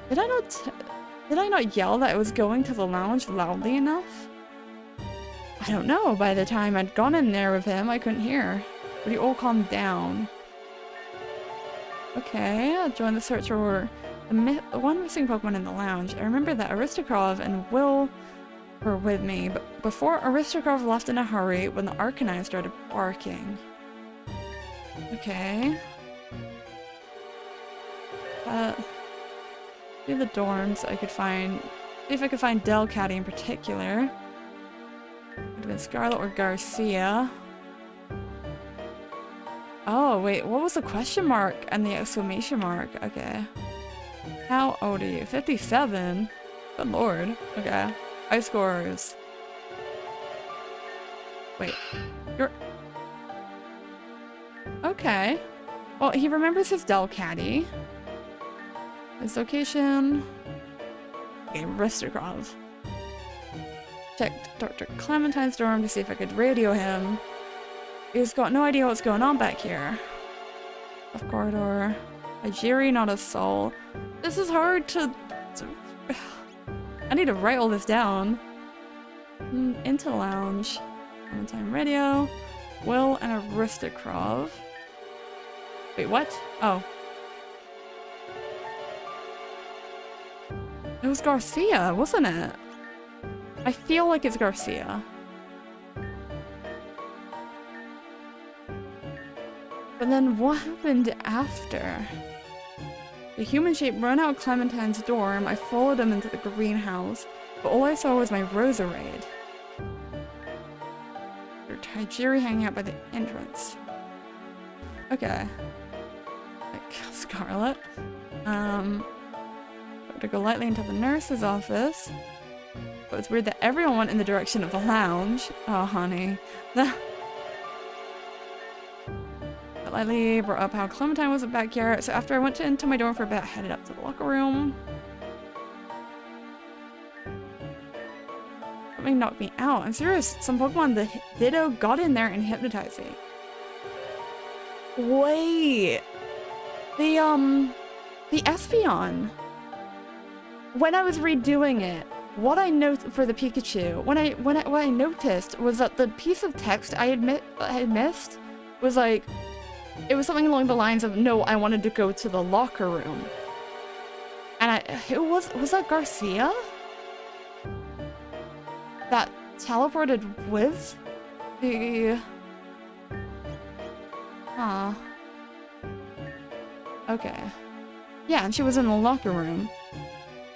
Did I not yell that I was going to the lounge loudly enough? I don't know. By the time I'd gone in there with him, I couldn't hear. But he all calmed down. Okay, I'll join the search for the one missing Pokemon in the lounge. I remember that Aristocrat and Will were with me, but before Aristocrat left in a hurry when the Arcanine started barking. Okay. Do the dorms I could find. See if I could find Delcatty in particular. Would have been Scarlet or Garcia. Oh, wait, what was the question mark and the exclamation mark? Okay. How old are you? 57? Good lord. Okay. High scores. Wait. You're... Okay. Well, he remembers his Delcatty. His location. Okay, Aristocrat. Checked Dr. Clementine's dorm to see if I could radio him. He's got no idea what's going on back here. Left corridor. Tajiri, not a soul. This is hard to... I need to write all this down. Into lounge. Clementine radio. Will and Aristocrat. Wait, what? Oh. It was Garcia, wasn't it? I feel like it's Garcia. But then what happened after? The human shape ran out of Clementine's dorm. I followed him into the greenhouse, but all I saw was my Roserade. There's Tajiri hanging out by the entrance. Okay. Like Scarlet. To go lightly into the nurse's office. But it's weird that everyone went in the direction of the lounge. Oh, honey. Lightly brought up how Clementine wasn't back here, so after I went into my dorm for a bit, I headed up to the locker room. Something knocked me out. I'm serious, some Pokemon, the Ditto got in there and hypnotized me. Wait. The Espeon. When I was redoing it, what I noticed for the Pikachu, what I noticed was that the piece of text I had missed was like, it was something along the lines of, no, I wanted to go to the locker room. And was that Garcia? That teleported with the... Huh. Okay. Yeah, and she was in the locker room.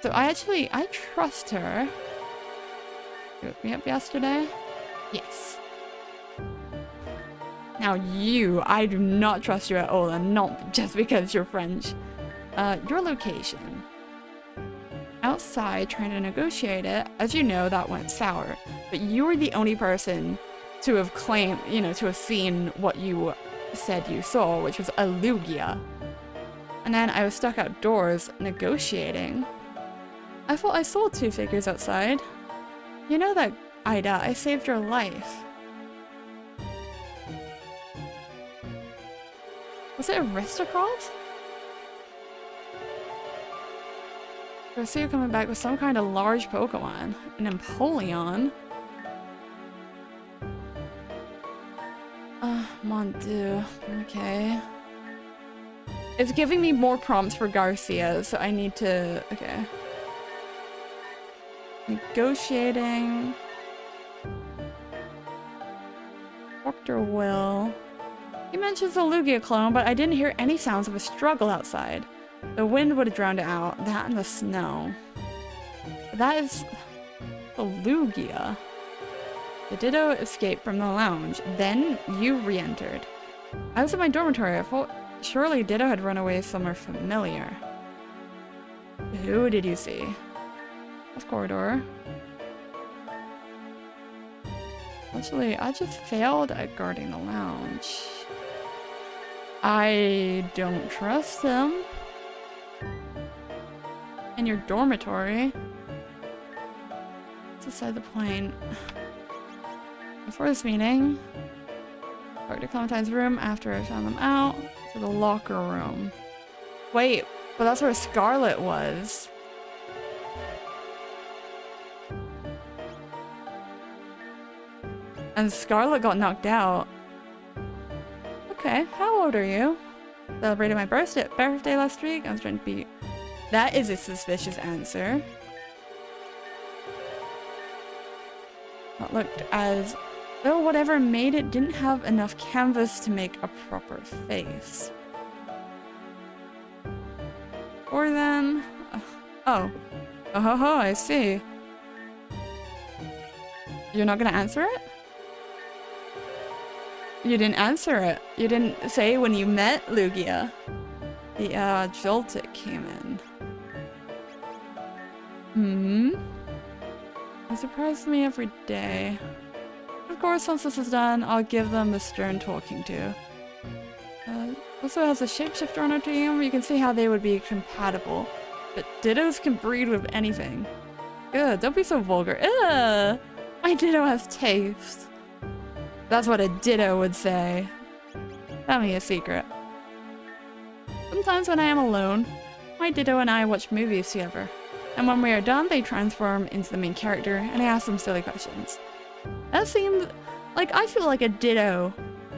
So I trust her. You woke me up yesterday? Yes. Now you, I do not trust you at all, and not just because you're French. Your location. Outside, trying to negotiate it. As you know, that went sour. But you were the only person to have claimed, you know, to have seen what you said you saw, which was a Lugia. And then I was stuck outdoors, negotiating. I thought I saw two figures outside. You know that, Ida, I saved your life. Was it Aristocrat? I see you coming back with some kind of large Pokemon. An Empoleon. Mon Dieu. Okay. It's giving me more prompts for Garcia, so I need to... Okay. Negotiating. Dr. Will. He mentions the Lugia clone, but I didn't hear any sounds of a struggle outside. The wind would have drowned it out. That and the snow. That is... the Lugia. The Ditto escaped from the lounge. Then you re-entered. I was in my dormitory. I thought surely Ditto had run away somewhere familiar. Who did you see? Of corridor. Actually, I just failed at guarding the lounge. I don't trust him. In your dormitory. It's beside the plane. Before this meeting, Dr. Clementine's room after I found them out, to the locker room. Wait, but that's where Scarlet was. And Scarlet got knocked out. Okay, how old are you? Celebrated my birthday last week. I was trying to be... That is a suspicious answer. That looked as though whatever made it didn't have enough canvas to make a proper face. Or then... Oh. Oh ho ho, I see. You're not gonna answer it? You didn't answer it. You didn't say when you met Lugia. The Joltik came in. It surprises me every day. Of course, once this is done, I'll give them the stern talking to. Also has a shapeshifter on our team. You can see how they would be compatible. But Dittos can breed with anything. Ugh, don't be so vulgar. Ugh! My Ditto has taste. That's what a Ditto would say. Tell me a secret. Sometimes when I am alone, my Ditto and I watch movies together. And when we are done, they transform into the main character and I ask them silly questions. That seems like, I feel like a Ditto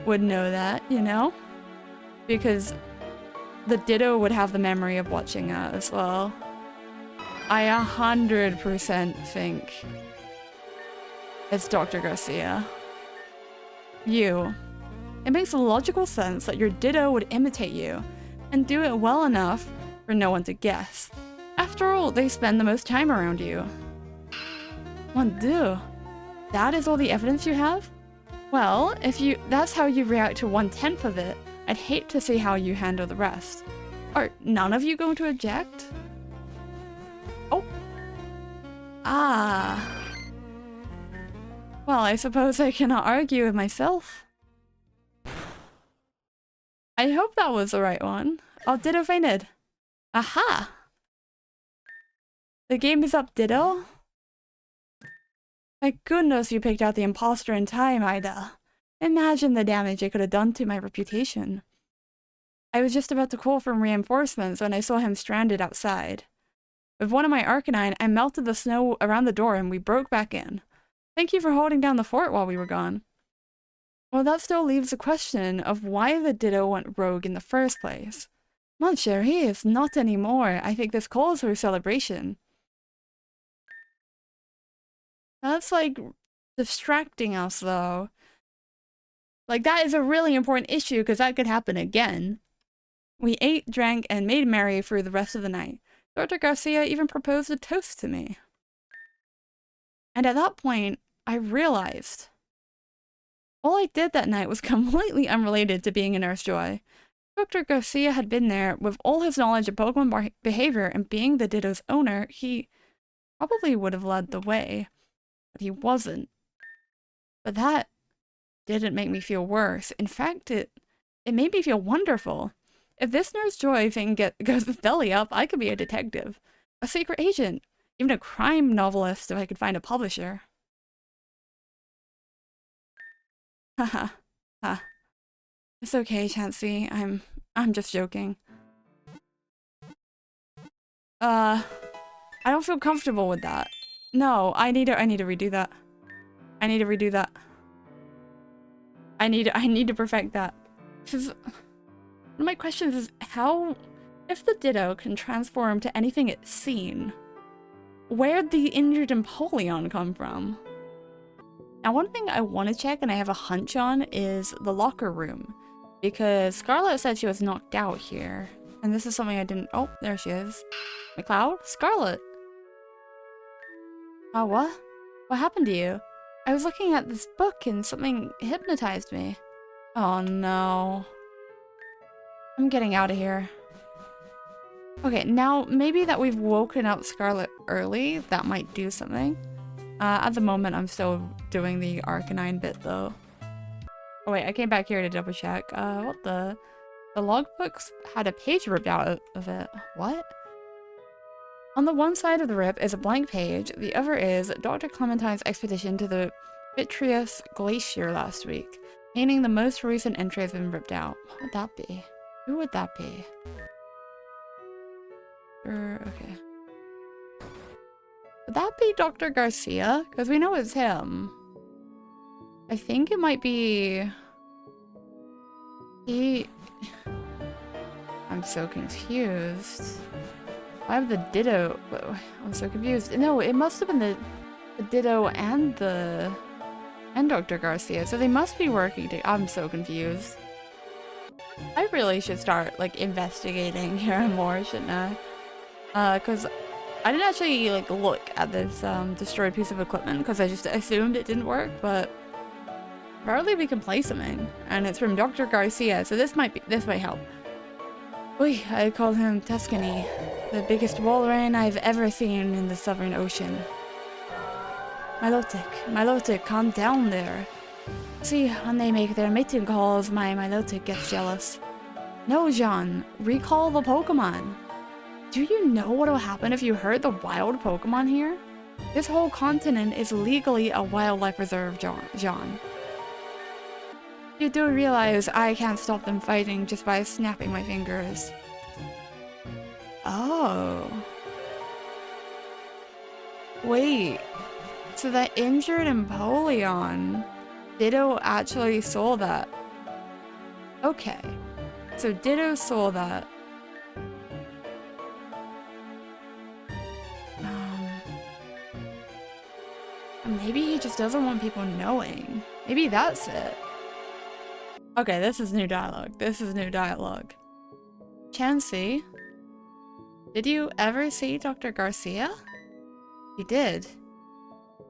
would know that, you know? Because the Ditto would have the memory of watching that as well. I 100% think it's Dr. Garcia. You. It makes logical sense that your Ditto would imitate you and do it well enough for no one to guess. After all, they spend the most time around you. Mon Dieu. That is all the evidence you have? Well, if that's how you react to 1/10 of it, I'd hate to see how you handle the rest. Are none of you going to object? Oh. Ah. Well, I suppose I cannot argue with myself. I hope that was the right one. Oh, Ditto fainted. Aha! The game is up, Ditto. Thank goodness you picked out the imposter in time, Ida. Imagine the damage it could have done to my reputation. I was just about to call from reinforcements when I saw him stranded outside. With one of my Arcanine, I melted the snow around the door and we broke back in. Thank you for holding down the fort while we were gone. Well, that still leaves the question of why the Ditto went rogue in the first place. Mon chéri, it's not anymore. I think this calls for a celebration. That's like distracting us though. Like that is a really important issue because that could happen again. We ate, drank, and made merry through the rest of the night. Dr. Garcia even proposed a toast to me. And at that point, I realized all I did that night was completely unrelated to being a Nurse Joy. Dr. Garcia had been there with all his knowledge of Pokemon behavior, and being the Ditto's owner, he probably would have led the way. But he wasn't. But that didn't make me feel worse. In fact, it made me feel wonderful. If this Nurse Joy thing goes belly up, I could be a detective, a secret agent, even a crime novelist if I could find a publisher. Haha. Ha. It's okay, Chansey. I'm just joking. I don't feel comfortable with that. No, I need to redo that. I need to redo that. I need to perfect that. Because one of my questions is how, if the Ditto can transform to anything it's seen, where'd the injured Empoleon come from? Now, one thing I want to check and I have a hunch on is the locker room, because Scarlet said she was knocked out here, and this is something I didn't. Oh, there she is. McCloud? Scarlet. Oh, what? What happened to you? I was looking at this book and something hypnotized me. Oh no. I'm getting out of here. Okay, now maybe that we've woken up Scarlet early, that might do something. At the moment, I'm still doing the Arcanine bit though. Oh wait, I came back here to double check. What the? The logbooks had a page ripped out of it. What? On the one side of the rip is a blank page, the other is Dr. Clementine's expedition to the Vitreous Glacier last week, meaning the most recent entry has been ripped out. What would that be? Who would that be? Okay. Would that be Dr. Garcia? Because we know it's him. I think it might be... I'm so confused. I have the Ditto. I'm so confused. No, it must have been the Ditto and Dr. Garcia. So they must be working together. I'm so confused. I really should start like investigating here more, shouldn't I? Because I didn't actually like look at this destroyed piece of equipment because I just assumed it didn't work. But apparently we can play something, and it's from Dr. Garcia. So this might help. Oy, I call him Tuscany, the biggest Walrein I've ever seen in the Southern Ocean. Milotic, calm down there. See, when they make their mating calls, my Milotic gets jealous. No, Jean, recall the Pokemon. Do you know what will happen if you hurt the wild Pokemon here? This whole continent is legally a wildlife reserve, Jean. You do realize I can't stop them fighting just by snapping my fingers. Oh. Wait. So that injured Empoleon, Ditto actually saw that. Okay. So Ditto saw that. Maybe he just doesn't want people knowing. Maybe that's it. Okay, this is new dialogue. Chansey, did you ever see Dr. Garcia? You did.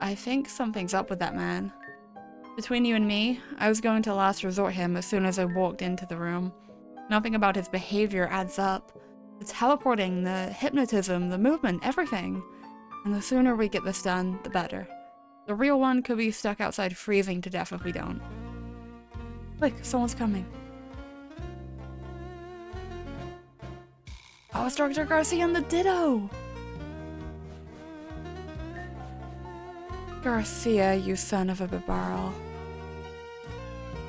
I think something's up with that man. Between you and me, I was going to last resort him as soon as I walked into the room. Nothing about his behavior adds up. The teleporting, the hypnotism, the movement, everything. And the sooner we get this done, the better. The real one could be stuck outside freezing to death if we don't. Quick, someone's coming. Oh, it's Dr. Garcia and the Ditto! Garcia, you son of a barrel.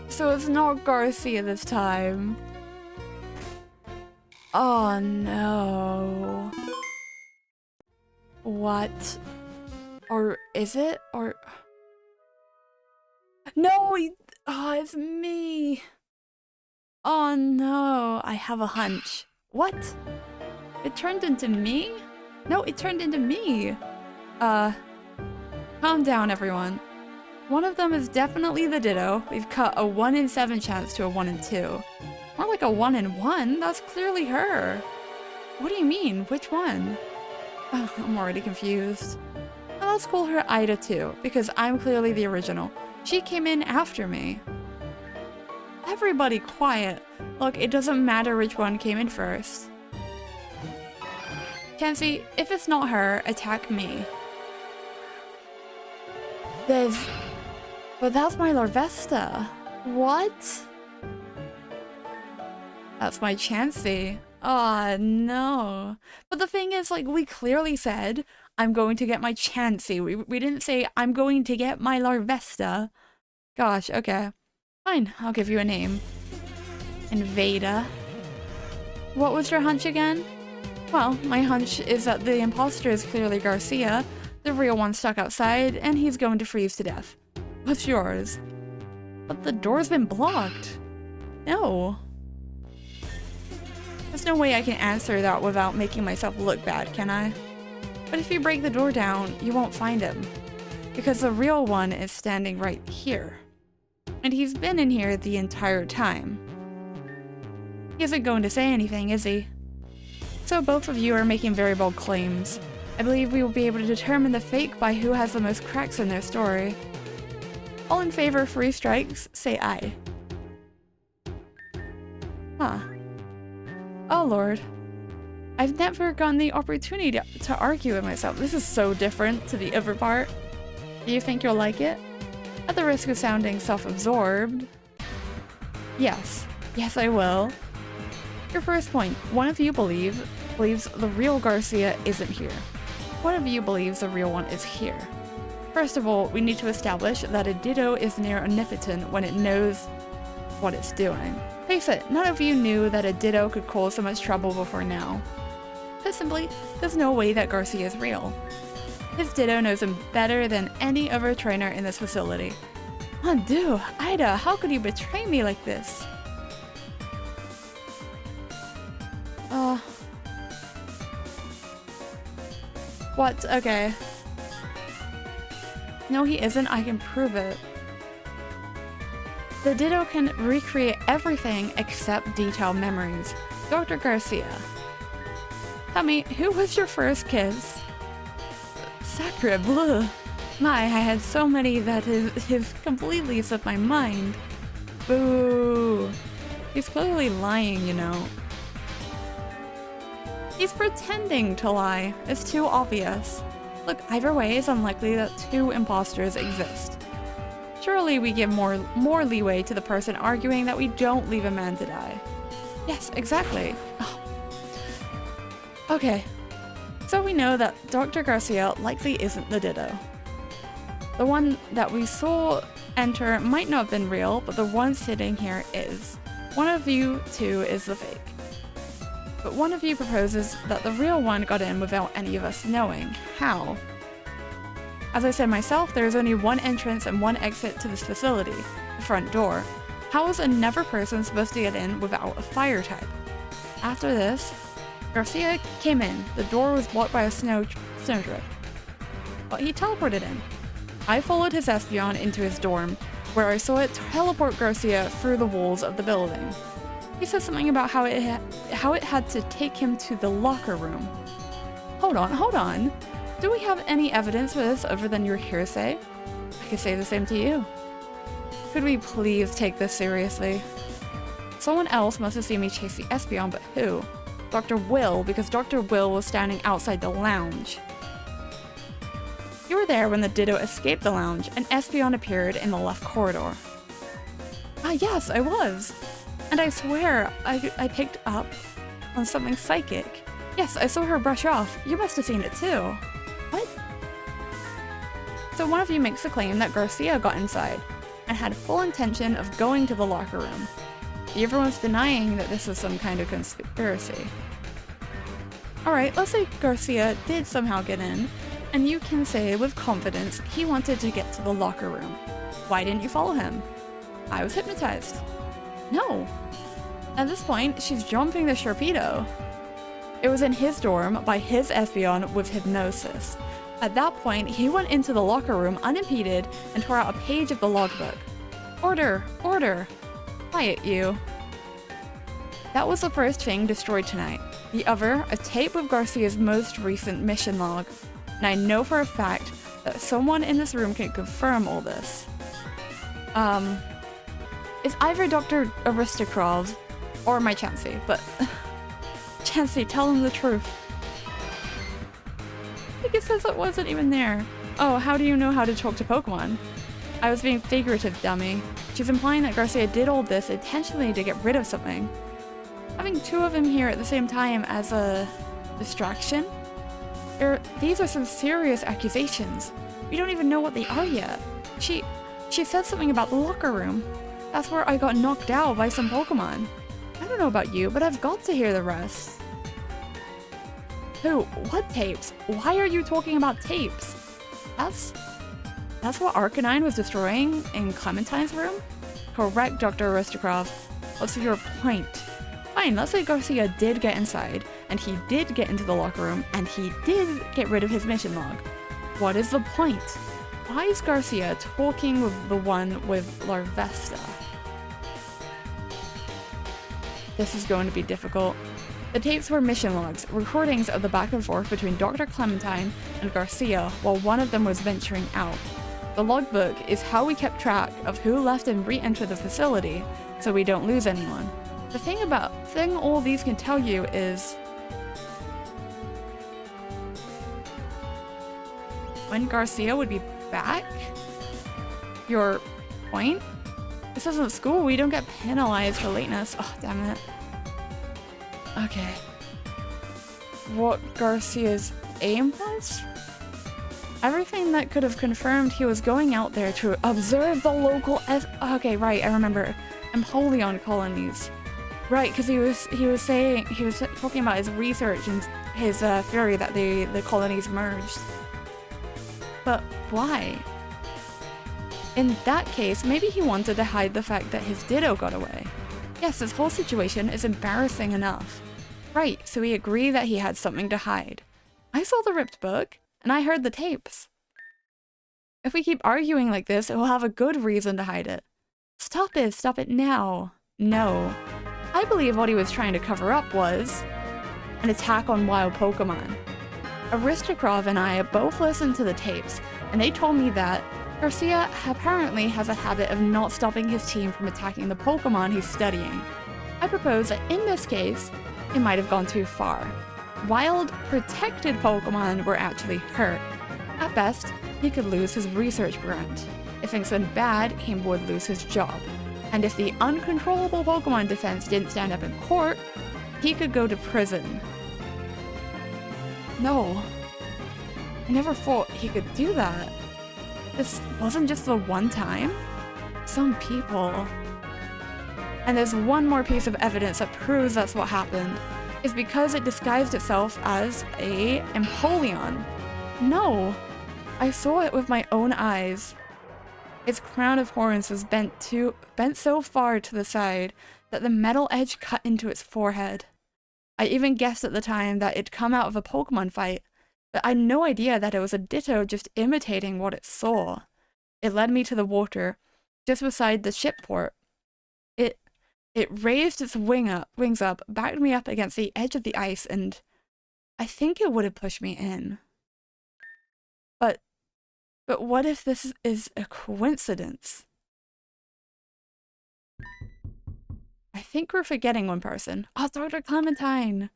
So it's not Garcia this time. Oh no. What? Or is it? Or... No! Oh, it's me! Oh no, I have a hunch. What? It turned into me? No, it turned into me! Calm down, everyone. One of them is definitely the Ditto. We've cut a 1 in 7 chance to a 1 in 2. More like a 1 in 1? That's clearly her. What do you mean? Which one? Oh, I'm already confused. Well, let's call her Ida too, because I'm clearly the original. She came in after me. Everybody quiet. Look, it doesn't matter which one came in first. Chansey, if it's not her, attack me. But that's my Larvesta. What? That's my Chansey. Oh no. But the thing is, like, we clearly said, I'm going to get my Chansey. We didn't say, I'm going to get my Larvesta. Gosh, okay. Fine, I'll give you a name. Invada. What was your hunch again? Well, my hunch is that the imposter is clearly Garcia, the real one stuck outside, and he's going to freeze to death. What's yours? But the door's been blocked. No. There's no way I can answer that without making myself look bad, can I? But if you break the door down, you won't find him. Because the real one is standing right here. And he's been in here the entire time. He isn't going to say anything, is he? So both of you are making very bold claims. I believe we will be able to determine the fake by who has the most cracks in their story. All in favor of 3 strikes, say aye. Huh. Oh lord. I've never gotten the opportunity to argue with myself. This is so different to the other part. Do you think you'll like it? At the risk of sounding self-absorbed. Yes. Yes, I will. Your first point. One of you believes the real Garcia isn't here. One of you believes the real one is here. First of all, we need to establish that a Ditto is near omnipotent when it knows what it's doing. Face it, none of you knew that a Ditto could cause so much trouble before now. Put simply, there's no way that Garcia is real. His Ditto knows him better than any other trainer in this facility. Oh, dude, Ida, how could you betray me like this? What? Okay. No, he isn't. I can prove it. The Ditto can recreate everything except detailed memories. Dr. Garcia. Tell me, who was your first kiss? Sacre bleu. My, I had so many that his completely slipped my mind. Boo. He's clearly lying, you know. He's pretending to lie. It's too obvious. Look, either way, it's unlikely that 2 imposters exist. Surely we give more leeway to the person arguing that we don't leave a man to die. Yes, exactly. Oh. Okay. So we know that Dr. Garcia likely isn't the Ditto. The one that we saw enter might not have been real, but the one sitting here is. One of you 2 is the fake. But one of you proposes that the real one got in without any of us knowing. How? As I said myself, there is only 1 entrance and 1 exit to this facility, the front door. How is another person supposed to get in without a fire type? After this, Garcia came in. The door was blocked by a snowdrift. But he teleported in. I followed his Espeon into his dorm, where I saw it teleport Garcia through the walls of the building. He said something about how it had to take him to the locker room. Hold on. Do we have any evidence for this other than your hearsay? I could say the same to you. Could we please take this seriously? Someone else must have seen me chase the Espeon, but who? Dr. Will, because Dr. Will was standing outside the lounge. You were there when the Ditto escaped the lounge, and Espeon appeared in the left corridor. Ah yes, I was. And I swear, I picked up on something psychic. Yes, I saw her brush off. You must have seen it too. What? So one of you makes the claim that Garcia got inside and had full intention of going to the locker room. The other one's denying that this was some kind of conspiracy. Alright, let's say Garcia did somehow get in, and you can say with confidence he wanted to get to the locker room. Why didn't you follow him? I was hypnotized. No. At this point, she's jumping the Sharpedo. It was in his dorm by his Espeon with hypnosis. At that point, he went into the locker room unimpeded and tore out a page of the logbook. Order! Order! Quiet, you. That was the first thing destroyed tonight. The other, a tape with Garcia's most recent mission log. And I know for a fact that someone in this room can confirm all this. It's either Dr. Aristokrov or my Chansey, but Chansey, tell him the truth. I think it says it wasn't even there. Oh, how do you know how to talk to Pokemon? I was being figurative, dummy. She's implying that Garcia did all this intentionally to get rid of something. Having two of them here at the same time as a distraction? These are some serious accusations. We don't even know what they are yet. She said something about the locker room. That's where I got knocked out by some Pokemon. I don't know about you, but I've got to hear the rest. Who? What tapes? Why are you talking about tapes? That's what Arcanine was destroying in Clementine's room? Correct, Dr. Aristokrov. What's your point? Fine, let's say Garcia did get inside, and he did get into the locker room, and he did get rid of his mission log. What is the point? Why is Garcia talking with the one with Larvesta? This is going to be difficult. The tapes were mission logs, recordings of the back and forth between Dr. Clementine and Garcia while one of them was venturing out. The logbook is how we kept track of who left and re-entered the facility, so we don't lose anyone. The thing all these can tell you is when Garcia would be back? Your point? This isn't school, we don't get penalized for lateness. Oh, damn it. Okay. What Garcia's aim was? Everything that could have confirmed he was going out there to observe the local okay, right, I remember. Empoleon colonies. Right, because he was talking about his research and his theory that the colonies merged. But why? In that case, maybe he wanted to hide the fact that his Ditto got away. Yes, this whole situation is embarrassing enough. Right, so we agree that he had something to hide. I saw the ripped book, and I heard the tapes. If we keep arguing like this, we'll have a good reason to hide it. Stop it now. No. I believe what he was trying to cover up was an attack on wild Pokemon. Aristokrov and I both listened to the tapes, and they told me that Garcia apparently has a habit of not stopping his team from attacking the Pokemon he's studying. I propose that in this case, it might have gone too far. Wild, protected Pokemon were actually hurt. At best, he could lose his research grant. If things went bad, he would lose his job. And if the uncontrollable Pokemon defense didn't stand up in court, he could go to prison. No. I never thought he could do that. This wasn't just the one time. Some people. And there's one more piece of evidence that proves that's what happened. It's because it disguised itself as a Empoleon. No. I saw it with my own eyes. Its crown of horns was bent so far to the side that the metal edge cut into its forehead. I even guessed at the time that it'd come out of a Pokemon fight, but I had no idea that it was a Ditto just imitating what it saw. It led me to the water, just beside the ship port. It raised its wings up, backed me up against the edge of the ice, and I think it would have pushed me in. But what if this is a coincidence? I think we're forgetting one person. Oh, Dr. Clementine!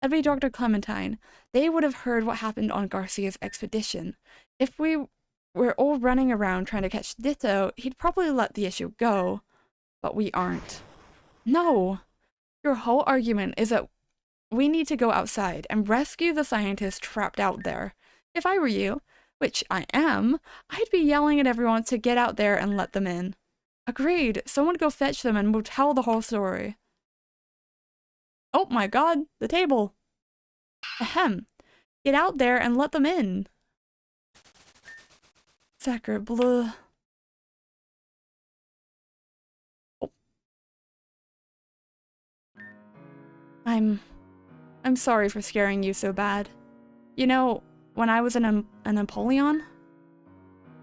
That'd be Dr. Clementine. They would have heard what happened on Garcia's expedition. If we were all running around trying to catch Ditto, he'd probably let the issue go. But we aren't. No! Your whole argument is that we need to go outside and rescue the scientist trapped out there. If I were you, which I am, I'd be yelling at everyone to get out there and let them in. Agreed. Someone go fetch them and we'll tell the whole story. Oh my god, the table. Ahem. Get out there and let them in. Sacre bleu. Oh. I'm sorry for scaring you so bad. You know, when I was a Napoleon?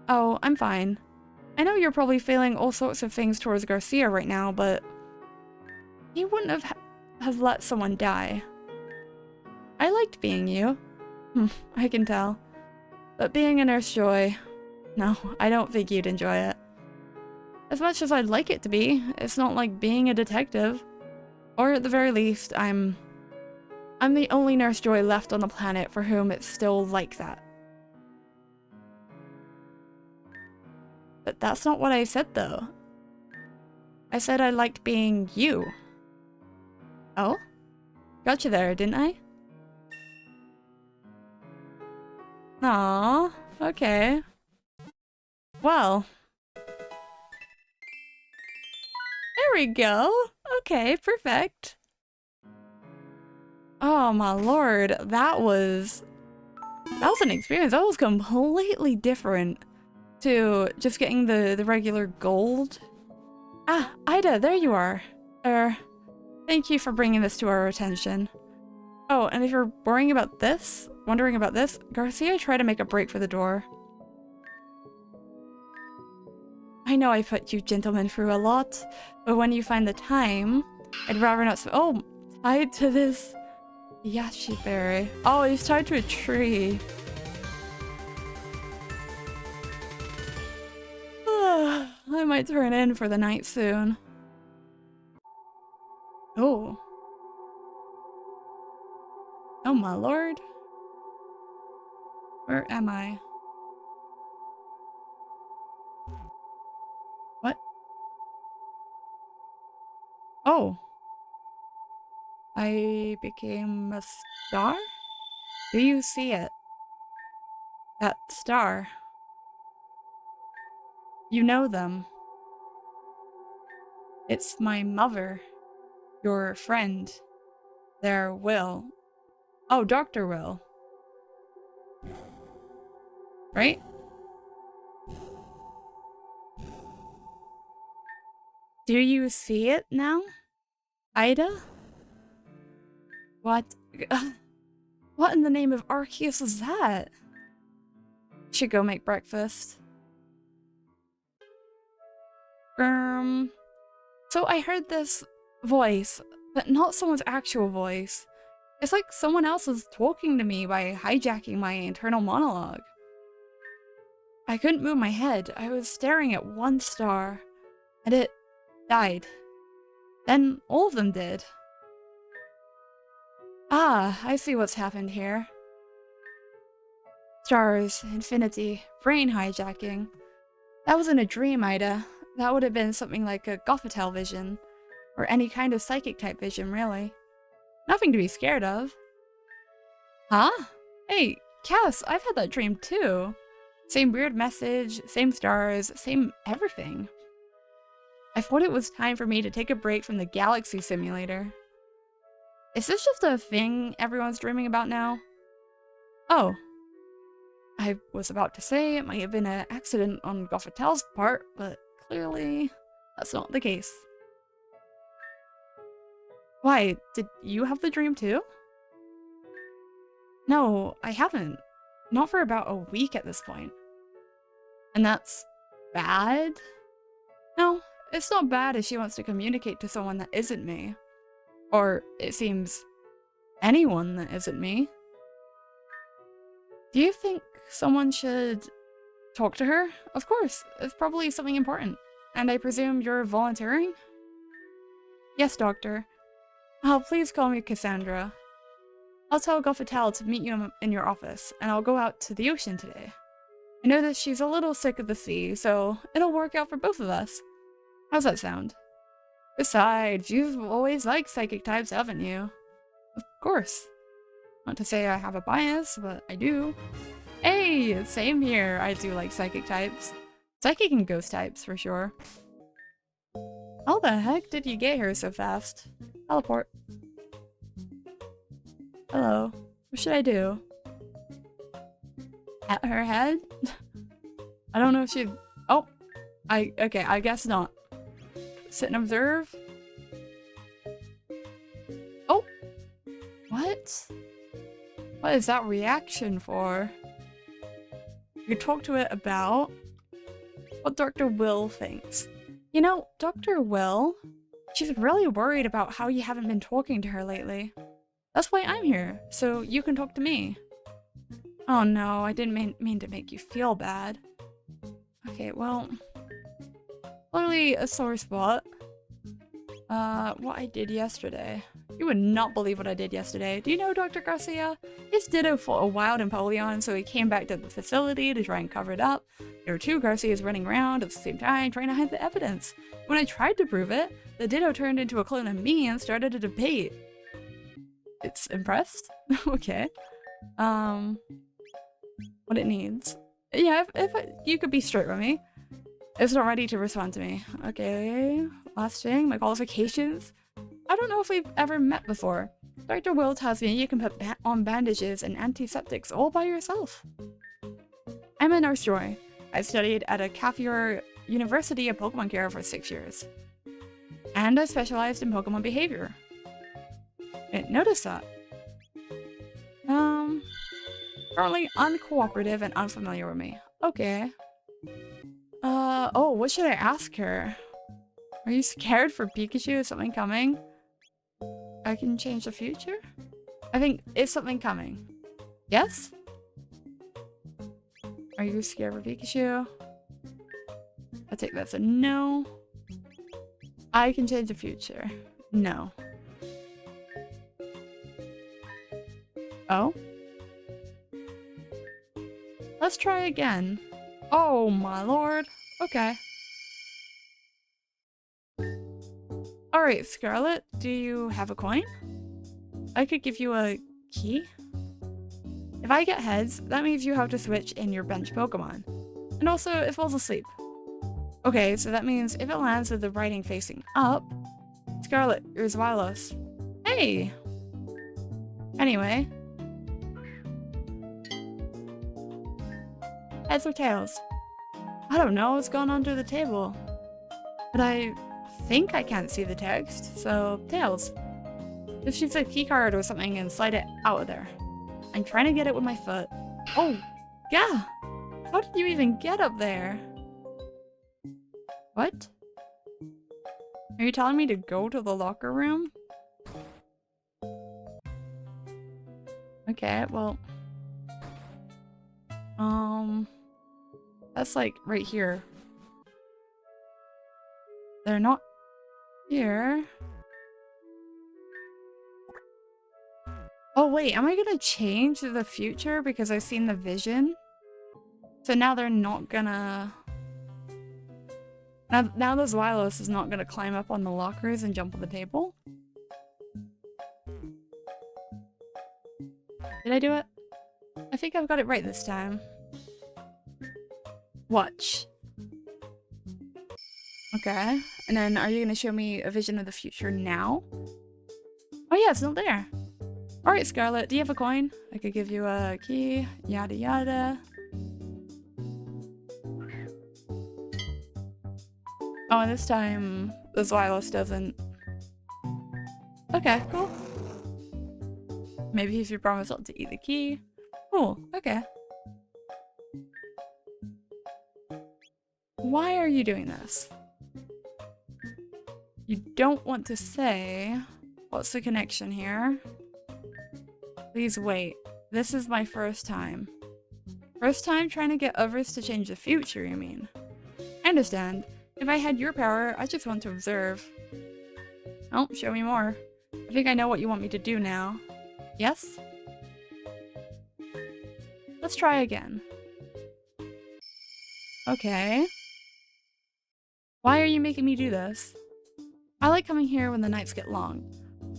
Oh, I'm fine. I know you're probably feeling all sorts of things towards Garcia right now, but he wouldn't have let someone die. I liked being you. I can tell. But being a Nurse Joy, no, I don't think you'd enjoy it. As much as I'd like it to be, it's not like being a detective. Or at the very least, I'm the only Nurse Joy left on the planet for whom it's still like that. But that's not what I said, though. I said I liked being you. Oh? Got you there, didn't I? Aww, okay. Well. There we go. Okay, perfect. Oh my lord, that was an experience. That was completely different to just getting the regular gold. Ah, Ida, there you are. Thank you for bringing this to our attention. Oh, and if you're wondering about this, Garcia tried to make a break for the door. I know I put you gentlemen through a lot, but when you find the time, I'd rather not. Oh, tied to this yashi berry. Oh, he's tied to a tree. I might turn in for the night soon. Oh. Oh my lord. Where am I? What? Oh. I became a star? Do you see it? That star. You know them. It's my mother. Your friend. Their Will. Oh, Dr. Will. Right? Do you see it now? Ida? What? What in the name of Arceus was that? Should go make breakfast. So I heard this voice, but not someone's actual voice. It's like someone else was talking to me by hijacking my internal monologue. I couldn't move my head. I was staring at one star, and it died. Then all of them did. Ah, I see what's happened here. Stars, infinity, brain hijacking. That wasn't a dream, Ida. That would have been something like a Gothitelle vision, or any kind of psychic type vision, really. Nothing to be scared of. Huh? Hey, Cass, I've had that dream too. Same weird message, same stars, same everything. I thought it was time for me to take a break from the Galaxy Simulator. Is this just a thing everyone's dreaming about now? Oh. I was about to say it might have been an accident on Gothitelle's part, but clearly that's not the case. Why, did you have the dream too? No, I haven't. Not for about a week at this point. And that's bad? No, it's not bad if she wants to communicate to someone that isn't me. Or, it seems, anyone that isn't me. Do you think someone should talk to her? Of course, it's probably something important. And I presume you're volunteering? Yes, Doctor. Oh, please call me Cassandra. I'll tell Gothitelle to meet you in your office, and I'll go out to the ocean today. I know that she's a little sick of the sea, so it'll work out for both of us. How's that sound? Besides, you've always liked psychic types, haven't you? Of course. Not to say I have a bias, but I do. Hey, Hey, same here. I do like psychic types. Psychic and ghost types, for sure. How the heck did you get here so fast? Teleport. Hello. What should I do? At her head? I don't know if she... Oh! Okay, I guess not. Sit and observe? Oh! What? What is that reaction for? You could talk to it about what Dr. Will thinks. You know, Dr. Will, she's really worried about how you haven't been talking to her lately. That's why I'm here, so you can talk to me. Oh no, I didn't mean to make you feel bad. Okay, well, clearly a sore spot. What I did yesterday. You would not believe what I did yesterday. Do you know Dr. Garcia? His ditto fought a wild Empoleon, so he came back to the facility to try and cover it up. There were two Garcias running around at the same time, trying to hide the evidence. When I tried to prove it, the ditto turned into a clone of me and started a debate. It's impressed? Okay. What it needs. Yeah, if you could be straight with me. It's not ready to respond to me. Okay, last thing, my qualifications. I don't know if we've ever met before. Dr. Will tells me you can put on bandages and antiseptics all by yourself. I'm a nurse Joy. I studied at a Kafior University of Pokemon Care for 6 years. And I specialized in Pokemon behavior. Didn't notice that. Currently uncooperative and unfamiliar with me. Okay. Oh, what should I ask her? Are you scared for Pikachu? Is something coming? I can change the future? I think, is something coming? Yes? Are you scared for Pikachu? I take that as a no. I can change the future. No. Oh? Let's try again. Oh my lord. Okay. Alright, Scarlet, do you have a coin? I could give you a key. If I get heads, that means you have to switch in your bench Pokemon. And also, it falls asleep. Okay, so that means if it lands with the writing facing up... Scarlet, here's Wylos. Hey! Anyway. Heads or tails? I don't know, it's gone under the table. But I think I can't see the text, so tails. Just use a keycard or something and slide it out of there. I'm trying to get it with my foot. Oh, yeah! How did you even get up there? What? Are you telling me to go to the locker room? Okay, well... That's like right here. They're not here. Oh wait, am I gonna change the future because I've seen the vision? So now they're not gonna... Now this Wylos is not gonna climb up on the lockers and jump on the table? Did I do it? I think I've got it right this time. Watch. Okay. And then are you gonna show me a vision of the future now? Oh yeah, it's not there. Alright, Scarlet, do you have a coin? I could give you a key, yada yada. Oh, and this time, the Wylos doesn't. Okay, cool. Maybe if you promise not to eat the key. Cool, okay. Why are you doing this? You don't want to say. What's the connection here? Please wait. This is my first time. First time trying to get others to change the future, you mean? I understand. If I had your power, I just want to observe. Oh, show me more. I think I know what you want me to do now. Yes? Let's try again. Okay. Why are you making me do this? I like coming here when the nights get long.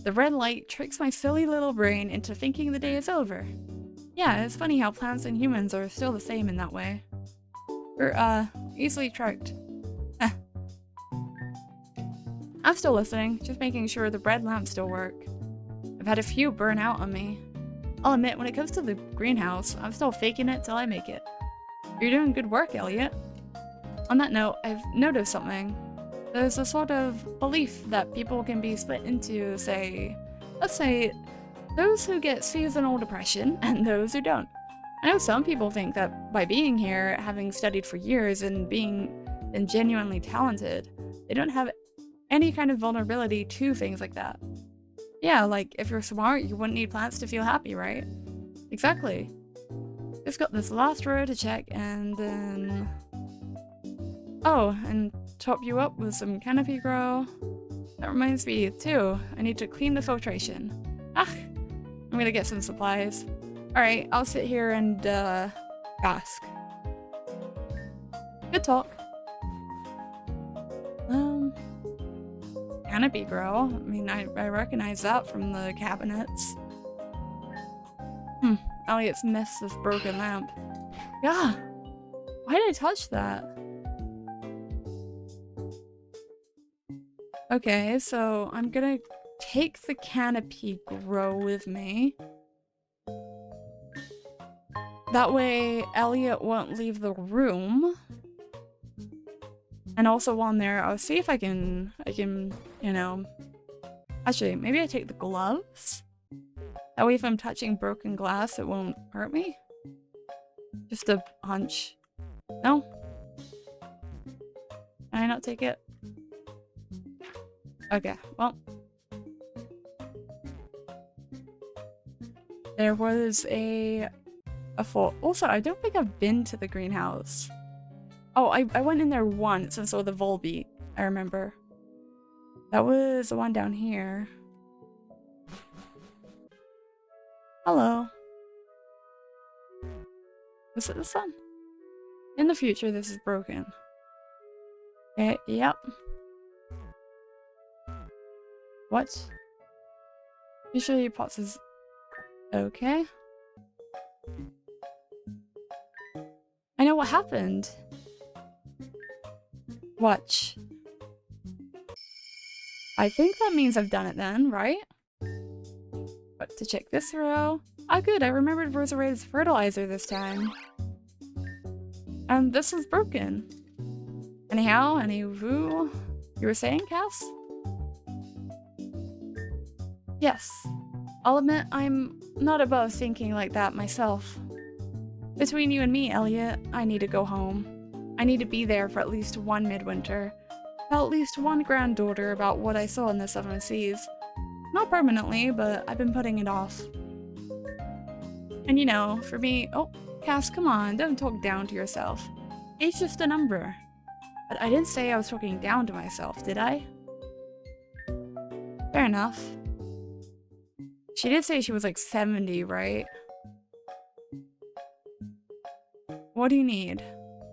The red light tricks my silly little brain into thinking the day is over. Yeah, it's funny how plants and humans are still the same in that way. We're, easily tricked. I'm still listening, just making sure the bread lamps still work. I've had a few burn out on me. I'll admit, when it comes to the greenhouse, I'm still faking it till I make it. You're doing good work, Elliot. On that note, I've noticed something. There's a sort of belief that people can be split into, let's say, those who get seasonal depression and those who don't. I know some people think that by being here, having studied for years and being genuinely talented, they don't have any kind of vulnerability to things like that. Yeah, like if you're smart, you wouldn't need plants to feel happy, right? Exactly. Just got this last row to check and then... Oh, and top you up with some canopy grow. That reminds me, too, I need to clean the filtration. I'm gonna get some supplies. Alright, I'll sit here and, ask. Good talk. Canopy grow. I mean, I recognize that from the cabinets. Elliot's missed this broken lamp. Yeah! Why did I touch that? Okay, so I'm gonna take the canopy grow with me. That way, Elliot won't leave the room. And also while I'm there, I'll see if I can, you know... Actually, maybe I take the gloves? That way if I'm touching broken glass, it won't hurt me? Just a hunch. No? Can I not take it? Okay, well. There was a fort. Also, I don't think I've been to the greenhouse. Oh, I went in there once and saw the Volbeat, I remember. That was the one down here. Hello. Was it this one? In the future, this is broken. Okay, yep. What? Usually pots is okay. I know what happened. Watch. I think that means I've done it then, right? But to check this row. Ah, good, I remembered Rosary's fertilizer this time. And this is broken. Anyhow, anywho, you were saying, Cass? Yes. I'll admit I'm not above thinking like that myself. Between you and me, Elliot, I need to go home. I need to be there for at least one midwinter. Tell at least one granddaughter about what I saw in the Seven Seas. Not permanently, but I've been putting it off. And you know, for me— oh, Cass, come on, don't talk down to yourself. It's just a number. But I didn't say I was talking down to myself, did I? Fair enough. She did say she was like 70, right? What do you need?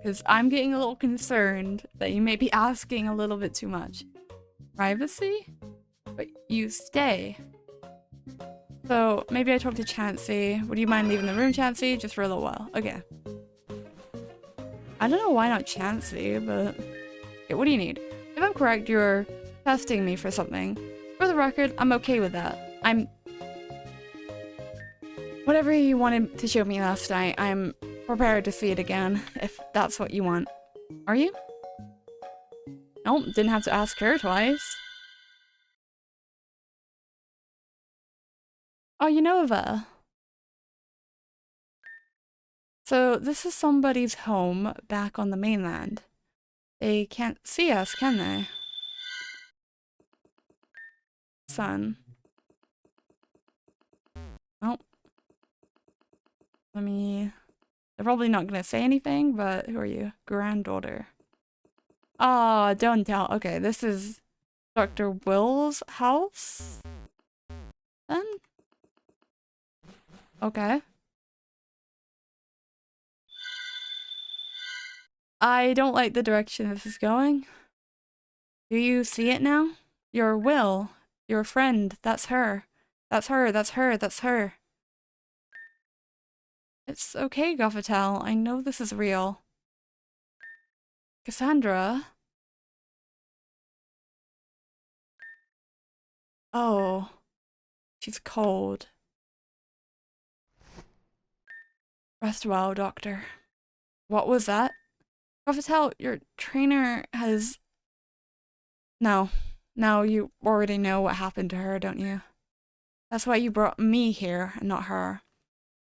Because I'm getting a little concerned that you may be asking a little bit too much. Privacy? But you stay. So maybe I talk to Chansey. Would you mind leaving the room, Chansey? Just for a little while. Okay. I don't know why not Chansey, but... okay, what do you need? If I'm correct, you're testing me for something. For the record, I'm okay with that. Whatever you wanted to show me last night, I'm prepared to see it again, if that's what you want. Are you? Nope, didn't have to ask her twice. Oh, Unova. So this is somebody's home back on the mainland. They can't see us, can they? Son. Oh. Let me... they're probably not gonna say anything, but who are you? Granddaughter. Oh, don't tell. Okay, this is Dr. Will's house? Then? Okay. I don't like the direction this is going. Do you see it now? Your Will. Your friend. That's her. That's her. That's her. That's her. It's okay, Gothitelle. I know this is real. Cassandra? Oh, she's cold. Rest well, doctor. What was that? Gothitelle, your trainer has... No. No, you already know what happened to her, don't you? That's why you brought me here, and not her.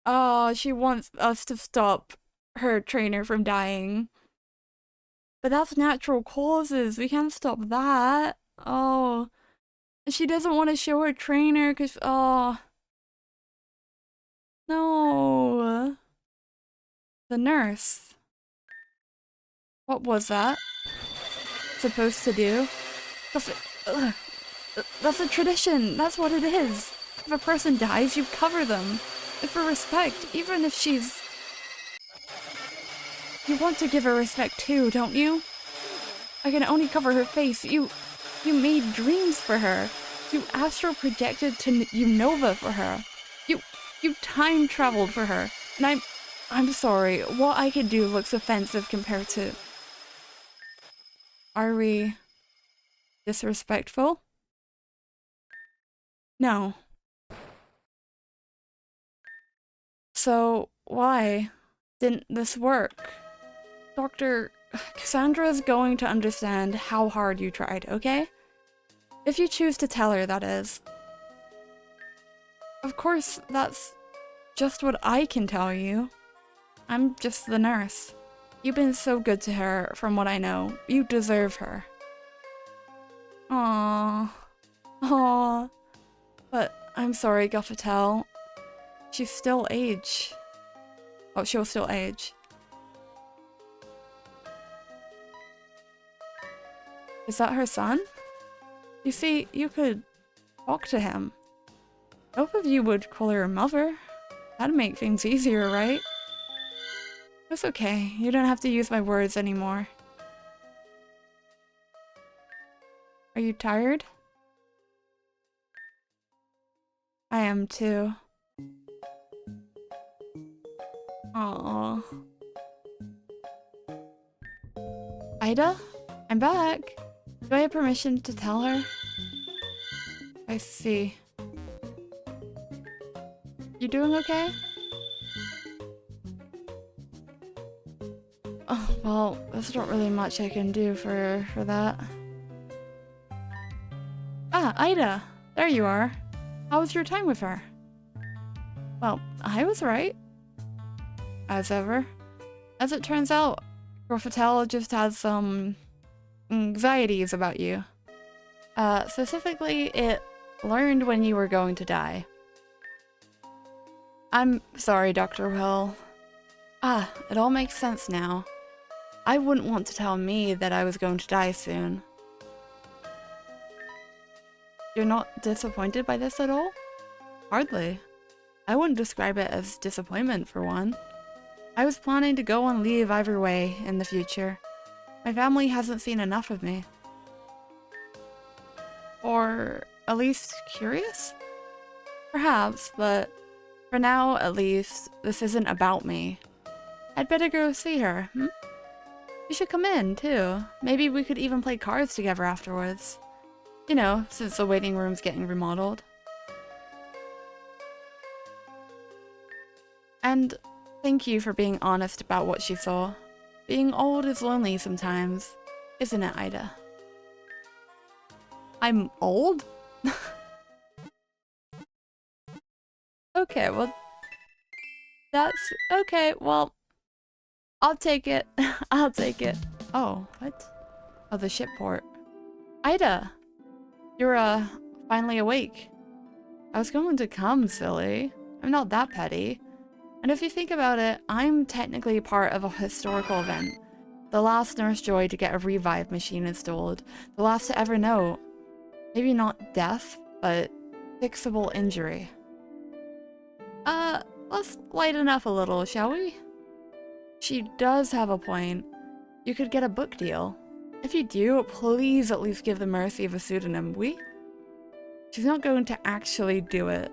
Oh, she wants us to stop her trainer from dying. But that's natural causes. We can't stop that. Oh. She doesn't want to show her trainer because... Oh. No. The nurse. What was that supposed to do? That's a tradition. That's what it is. If a person dies, you cover them. It's for respect, even if she's... You want to give her respect too, don't you? I can only cover her face. You made dreams for her. You astral projected to Unova for her. You time traveled for her. And I'm sorry. What I could do looks offensive compared to... Are we disrespectful? No. So, why didn't this work? Doctor, Cassandra's going to understand how hard you tried, okay? If you choose to tell her, that is. Of course, that's just what I can tell you. I'm just the nurse. You've been so good to her, from what I know. You deserve her. Aww. Aww. But I'm sorry, Gothitelle. She's still age. Oh, she'll still age. Is that her son? You see, you could talk to him. Both of you would call her mother. That'd make things easier, right? It's okay. You don't have to use my words anymore. Are you tired? I am too. Aww. Ida? I'm back. Do I have permission to tell her? I see. You doing okay? Oh, well, there's not really much I can do for that. Ah, Ida! There you are. How was your time with her? Well, I was right. As ever. As it turns out, Gothitelle just has some anxieties about you. Specifically, it learned when you were going to die. I'm sorry, Dr. Will. Ah, it all makes sense now. I wouldn't want to tell me that I was going to die soon. You're not disappointed by this at all? Hardly. I wouldn't describe it as disappointment, for one. I was planning to go on leave either way in the future. My family hasn't seen enough of me. Or at least curious? Perhaps, but for now, at least, this isn't about me. I'd better go see her, hmm? You should come in, too. Maybe we could even play cards together afterwards. You know, since the waiting room's getting remodeled. And thank you for being honest about what she saw. Being old is lonely sometimes, isn't it, Ida? I'm old? Okay, well... That's... Okay, well... I'll take it. I'll take it. Oh, what? Oh, the ship port. Ida! You're, finally awake. I was going to come, silly. I'm not that petty. And if you think about it, I'm technically part of a historical event. The last Nurse Joy to get a revive machine installed. The last to ever know. Maybe not death, but fixable injury. Let's lighten up a little, shall we? She does have a point. You could get a book deal. If you do, please at least give the mercy of a pseudonym, we? She's not going to actually do it.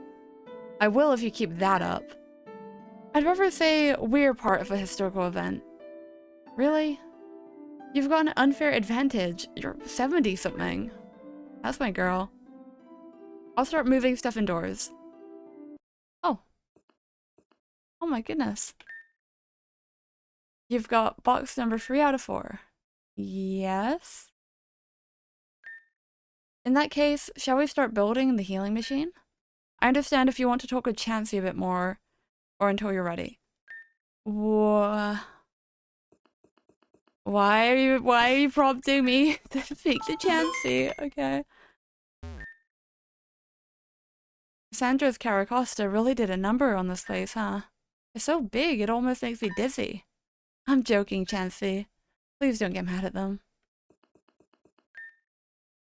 I will if you keep that up. I'd rather say we're part of a historical event. Really? You've got an unfair advantage. You're 70-something. That's my girl. I'll start moving stuff indoors. Oh. Oh my goodness. You've got box number 3 out of 4. Yes? In that case, shall we start building the healing machine? I understand if you want to talk with Chansey a bit more, or until you're ready. Why are you prompting me to speak to Chansey? Okay. Sandra's Caracosta really did a number on this place, huh? It's so big, it almost makes me dizzy. I'm joking, Chansey. Please don't get mad at them.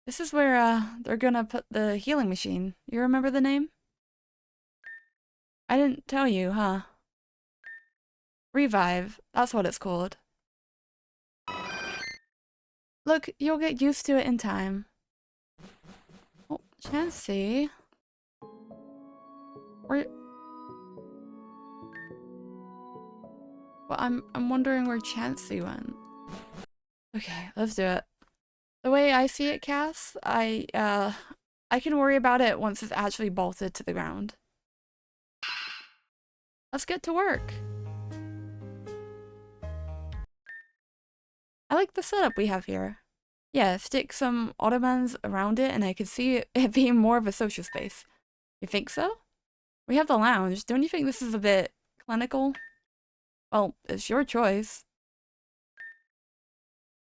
This is where, they're gonna put the healing machine. You remember the name? I didn't tell you, huh? Revive. That's what it's called. Look, you'll get used to it in time. Oh, Chansey. Where... Well, I'm wondering where Chansey went. Okay, let's do it. The way I see it, Cass, I can worry about it once it's actually bolted to the ground. Let's get to work. I like the setup we have here. Yeah, stick some ottomans around it and I could see it being more of a social space. You think so? We have the lounge. Don't you think this is a bit clinical? Well, it's your choice.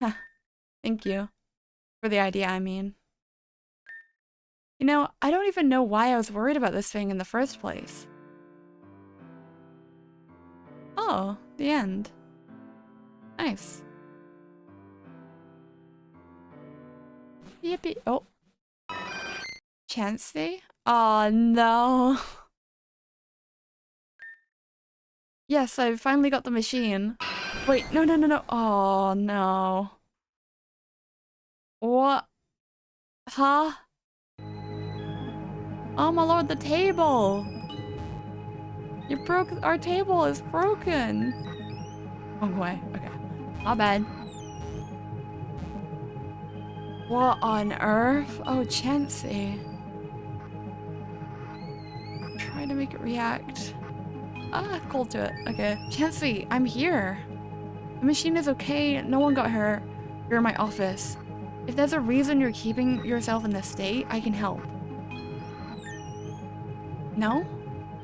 Huh. Thank you. For the idea, I mean. You know, I don't even know why I was worried about this thing in the first place. Oh, the end. Nice. Yippee. Oh. Chansey? Oh no. Yes, I finally got the machine. Wait, no. Oh no. What? Huh? Oh my lord, the table! You broke- our table is broken! Wrong way, okay. My bad. What on earth? Oh, Chansey. Try to make it react. Ah, cold to it. Okay. Chansey, I'm here. The machine is okay, no one got hurt. You're in my office. If there's a reason you're keeping yourself in this state, I can help. No?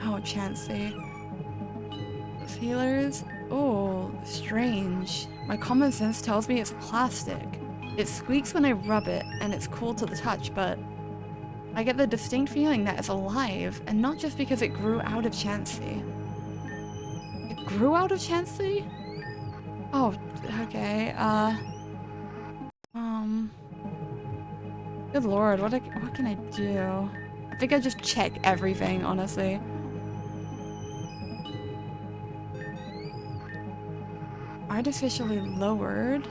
Oh, Chansey. Those healers? Oh, strange. My common sense tells me it's plastic. It squeaks when I rub it, and it's cool to the touch, but I get the distinct feeling that it's alive, and not just because it grew out of Chansey. It grew out of Chansey? Oh, okay, good lord, what can I do? I think I just check everything, honestly. Artificially lowered?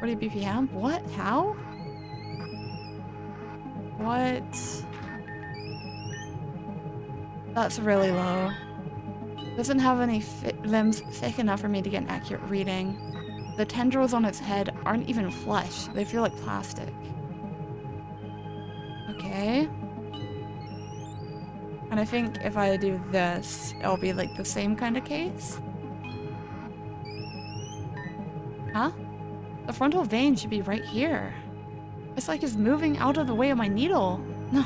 What 40 BPM? What? How? What? That's really low. Doesn't have any limbs thick enough for me to get an accurate reading. The tendrils on its head aren't even flesh. They feel like plastic. Okay. And I think if I do this, it'll be like the same kind of case. Huh? The frontal vein should be right here. It's like it's moving out of the way of my needle. No.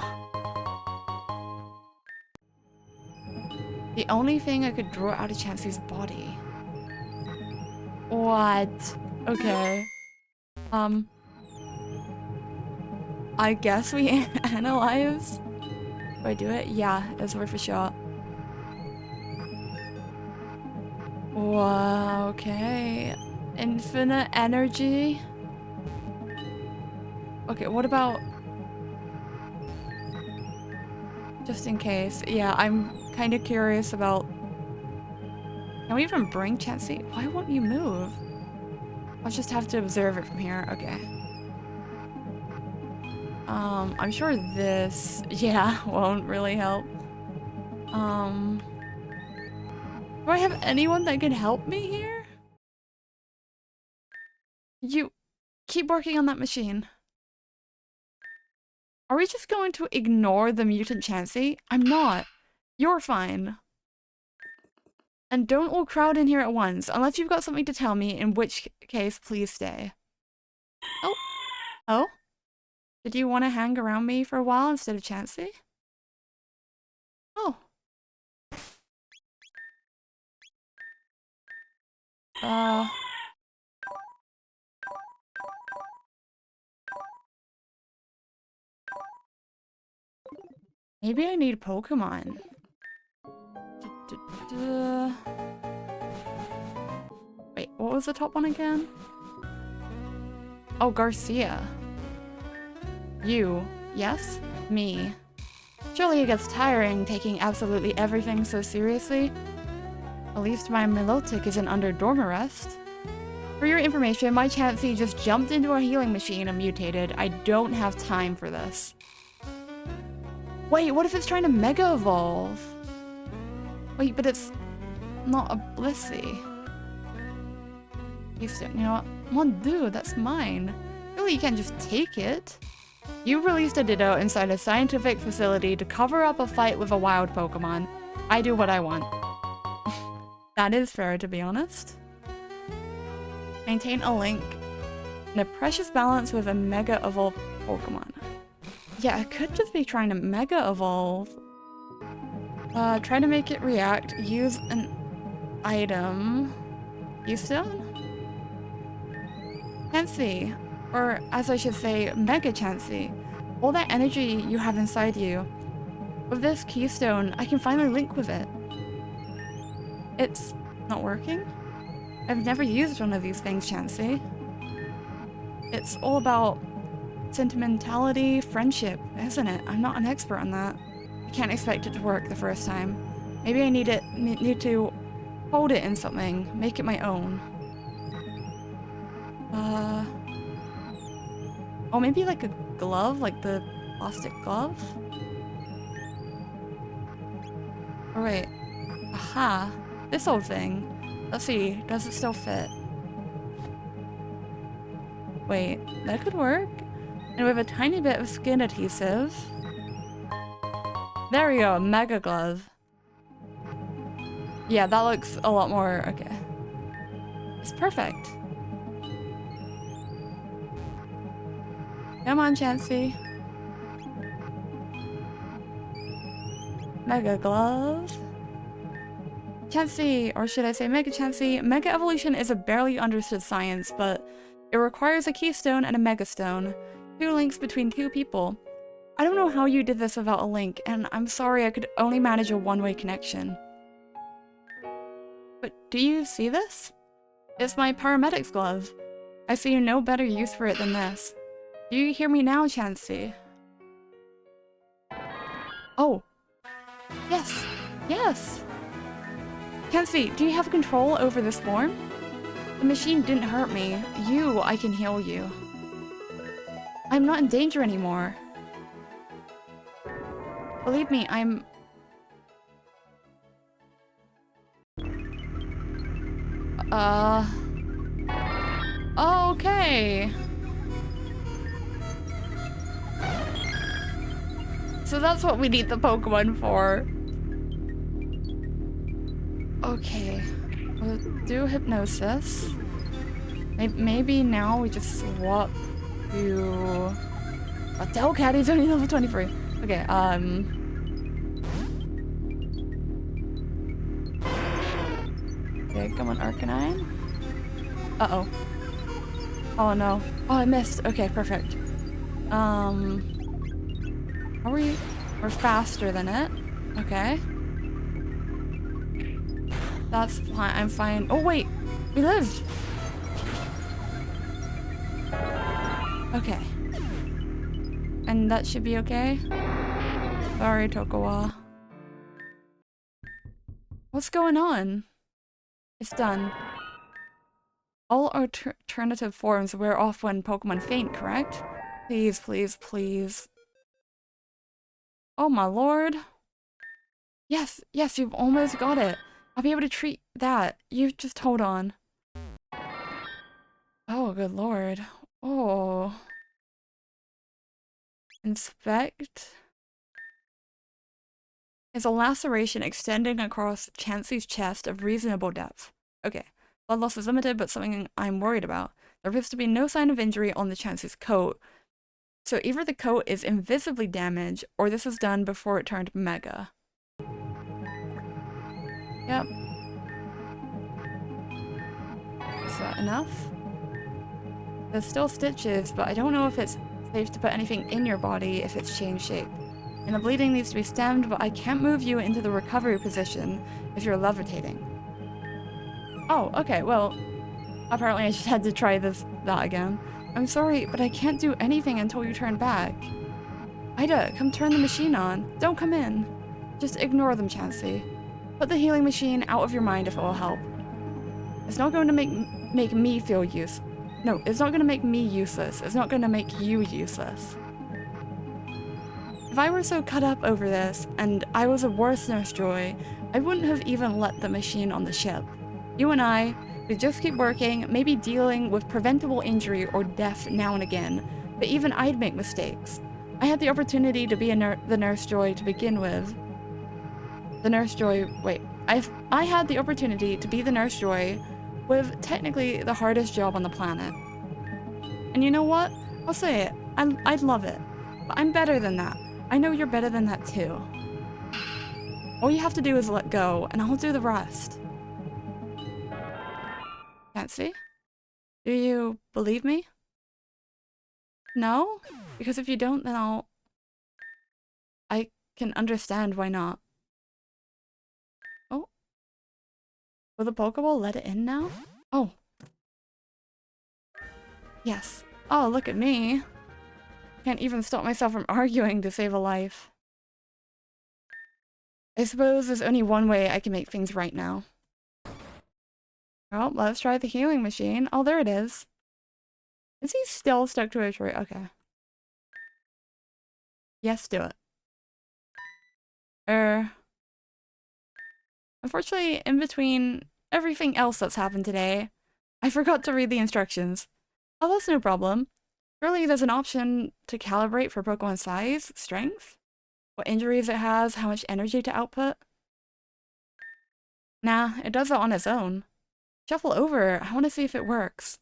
The only thing I could draw out of Chansey's body. What? Okay. I guess we analyze. Do I do it? Yeah, it's worth a shot. Wow, okay. Infinite energy. Okay, what about... just in case. Yeah, I'm kind of curious about... can we even bring Chansey? Why won't you move? I'll just have to observe it from here. Okay. I'm sure this, yeah, won't really help. Do I have anyone that can help me here? You keep working on that machine. Are we just going to ignore the mutant Chansey? I'm not. You're fine. And don't all crowd in here at once, unless you've got something to tell me, in which case, please stay. Oh. Oh? Did you want to hang around me for a while instead of Chansey? Oh. Maybe I need Pokemon. Wait, what was the top one again? Oh, Garcia. You. Yes? Me. Surely it gets tiring taking absolutely everything so seriously. At least my Milotic isn't under dorm arrest. For your information, my Chansey just jumped into a healing machine and mutated. I don't have time for this. Wait, what if it's trying to Mega Evolve? Wait, but it's not a Blissey. You know what? Mon Dieu, that's mine. Really, you can't just take it. You released a Ditto inside a scientific facility to cover up a fight with a wild Pokemon. I do what I want. That is fair, to be honest. Maintain a link in a precious balance with a Mega Evolved Pokemon. Yeah, I could just be trying to Mega Evolve. Try to make it react. Use an item. Keystone? Chansey. Or, as I should say, Mega Chansey. All that energy you have inside you. With this Keystone, I can finally link with it. It's not working? I've never used one of these things, Chansey. It's all about sentimentality, friendship, isn't it? I'm not an expert on that. I can't expect it to work the first time. Maybe I need to hold it in something, make it my own. Oh, maybe like a glove, like the plastic glove? Oh wait, aha, this old thing. Let's see, does it still fit? Wait, that could work. And with a tiny bit of skin adhesive. There we go, Mega Glove. Yeah, that looks a lot more, okay. It's perfect. Come on, Chansey. Mega Glove. Chansey, or should I say Mega Chansey, Mega Evolution is a barely understood science, but it requires a Keystone and a Megastone. 2 links between 2 people. I don't know how you did this without a link, and I'm sorry I could only manage a one-way connection. But do you see this? It's my paramedic's glove. I see no better use for it than this. Do you hear me now, Chansey? Oh. Yes. Yes! Chansey, do you have control over this form? The machine didn't hurt me. I can heal you. I'm not in danger anymore. Believe me, I'm... Okay. So that's what we need the Pokemon for. Okay. We'll do Hypnosis. Maybe now we just swap to... A Delcatty's only level 23. Okay, Okay, come on, Arcanine. Uh-oh. Oh no. Oh, I missed. Okay, perfect. We're faster than it. Okay. That's fine. I'm fine. Oh, wait. We lived. Okay. And that should be okay? Sorry, Tokawa. What's going on? It's done. All alternative forms wear off when Pokemon faint, correct? Please, please, please. Oh my lord. Yes, yes, you've almost got it. I'll be able to treat that. You just hold on. Oh, good lord. Oh. Inspect. Is a laceration extending across Chansey's chest of reasonable depth. Okay. Blood loss is limited, but something I'm worried about. There appears to be no sign of injury on the Chansey's coat. So either the coat is invisibly damaged, or this was done before it turned mega. Yep. Is that enough? There's still stitches, but I don't know if it's safe to put anything in your body if it's changed shape. And the bleeding needs to be stemmed, but I can't move you into the recovery position if you're levitating. Oh, okay, well, apparently I just had to try that again. I'm sorry, but I can't do anything until you turn back. Ida, come turn the machine on. Don't come in. Just ignore them, Chansey. Put the healing machine out of your mind if it will help. It's not going to make me feel useless. No, it's not going to make me useless. It's not going to make you useless. If I were so cut up over this, and I was a worse Nurse Joy, I wouldn't have even let the machine on the ship. You and I would just keep working, maybe dealing with preventable injury or death now and again, but even I'd make mistakes. I had the opportunity to be the Nurse Joy to begin with. The Nurse Joy, wait, I had the opportunity to be the Nurse Joy with technically the hardest job on the planet. And you know what? I'll say it, I'd love it, but I'm better than that. I know you're better than that too. All you have to do is let go, and I'll do the rest. Fancy? Do you believe me? No? Because if you don't, then I can understand why not. Oh. Will the Pokeball let it in now? Oh. Yes. Oh, look at me. Can't even stop myself from arguing to save a life. I suppose there's only one way I can make things right now. Well, let's try the healing machine. Oh, there it is. Is he still stuck to a tree? Okay. Yes, do it. Unfortunately, in between everything else that's happened today, I forgot to read the instructions. Oh, that's no problem. Surely there's an option to calibrate for Pokemon size, strength, what injuries it has, how much energy to output. Nah, it does that on its own. Shuffle over, I want to see if it works.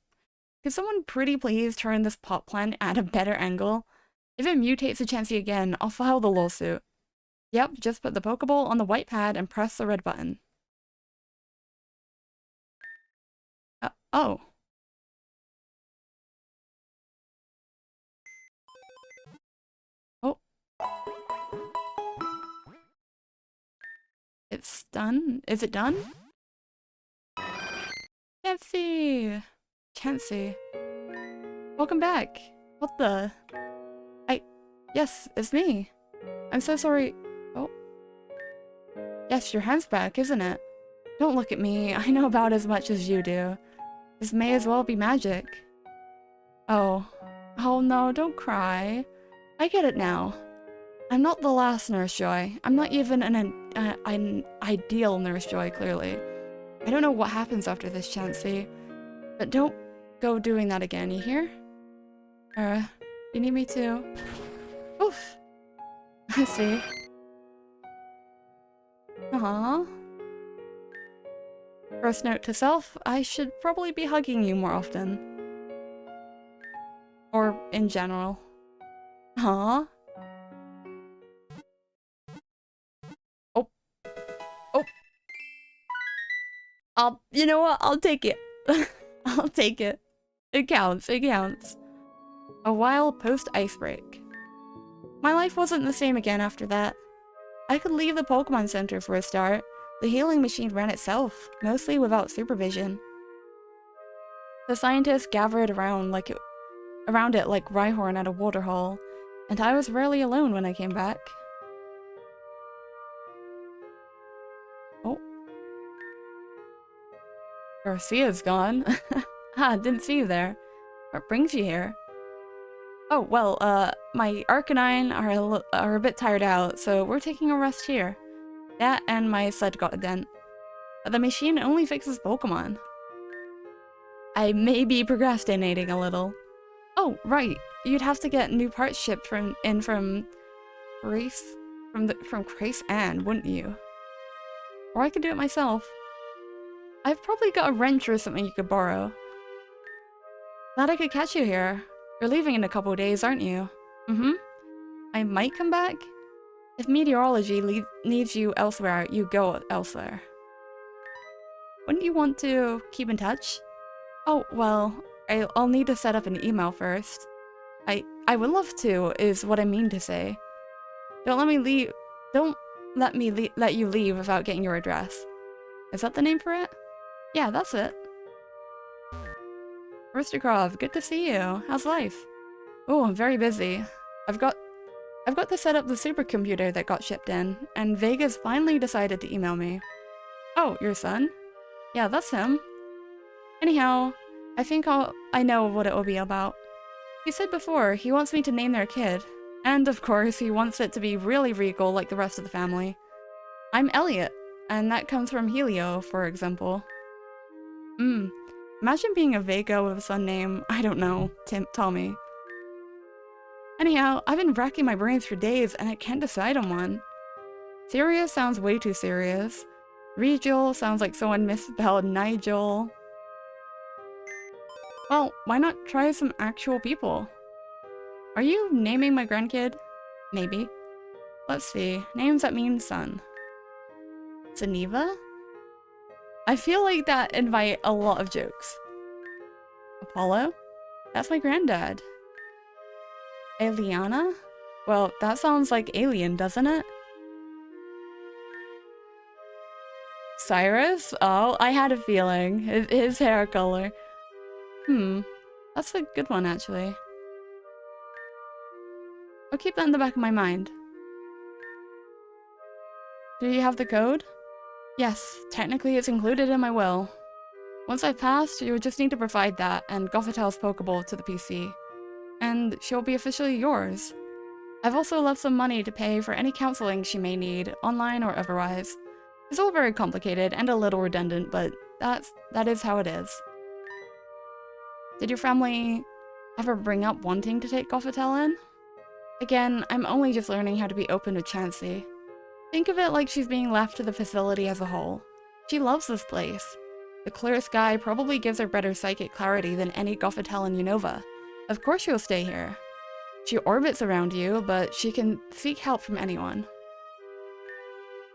Could someone pretty please turn this pot plant at a better angle? If it mutates a Chansey again, I'll file the lawsuit. Yep, just put the Pokeball on the white pad and press the red button. Oh. Oh. It's done? Is it done? Chansey! Chansey. Welcome back. What the? Yes, it's me. I'm so sorry. Oh. Yes, your hand's back, isn't it? Don't look at me. I know about as much as you do. This may as well be magic. Oh. Oh no, don't cry. I get it now. I'm not the last Nurse Joy. I'm not even an ideal Nurse Joy, clearly. I don't know what happens after this, Chansey. But don't go doing that again, you hear? You need me to? Oof. I see. Aww. First note to self, I should probably be hugging you more often. Or in general. Aww. Oh. Oh. You know what? I'll take it. I'll take it. It counts. It counts. A while post-ice break. My life wasn't the same again after that. I could leave the Pokemon Center for a start. The healing machine ran itself, mostly without supervision. The scientists gathered around it like Rhyhorn at a waterhole, and I was rarely alone when I came back. Oh. Garcia's gone. Ah, didn't see you there. What brings you here? Oh, well, my Arcanine are a bit tired out, so we're taking a rest here. That and my sled got a dent. But the machine only fixes Pokemon. I may be procrastinating a little. Oh, right. You'd have to get new parts shipped from Grace, from Grace Ann, wouldn't you? Or I could do it myself. I've probably got a wrench or something you could borrow. Glad I could catch you here. You're leaving in a couple of days, aren't you? Mm-hmm. I might come back. If meteorology needs you elsewhere, you go elsewhere. Wouldn't you want to keep in touch? Oh, well, I'll need to set up an email first. I would love to, is what I mean to say. Don't let me let you leave without getting your address. Is that the name for it? Yeah, that's it. Roostercroft, good to see you. How's life? Oh, I'm very busy. I've got to set up the supercomputer that got shipped in, and Vega's finally decided to email me. Oh, your son? Yeah, that's him. Anyhow, I think I know what it will be about. He said before he wants me to name their kid, and of course he wants it to be really regal like the rest of the family. I'm Elliot, and that comes from Helio, for example. Imagine being a Vega with a son name, I don't know, Tommy. Anyhow, I've been racking my brains for days and I can't decide on one. Serious sounds way too serious. Regal sounds like someone misspelled Nigel. Well, why not try some actual people? Are you naming my grandkid? Maybe. Let's see, names that mean son. Geneva? I feel like that invite a lot of jokes. Apollo? That's my granddad. Eliana? Well, that sounds like alien, doesn't it? Cyrus? Oh, I had a feeling. His hair color. That's a good one, actually. I'll keep that in the back of my mind. Do you have the code? Yes, technically it's included in my will. Once I've passed, you would just need to provide that and Gothitel's Pokeball to the PC. And she'll be officially yours. I've also left some money to pay for any counseling she may need, online or otherwise. It's all very complicated and a little redundant, but that is how it is. Did your family ever bring up wanting to take Gothitelle in? Again, I'm only just learning how to be open with Chansey. Think of it like she's being left to the facility as a whole. She loves this place. The clear sky probably gives her better psychic clarity than any Gothitelle in Unova. Of course she'll stay here. She orbits around you, but she can seek help from anyone.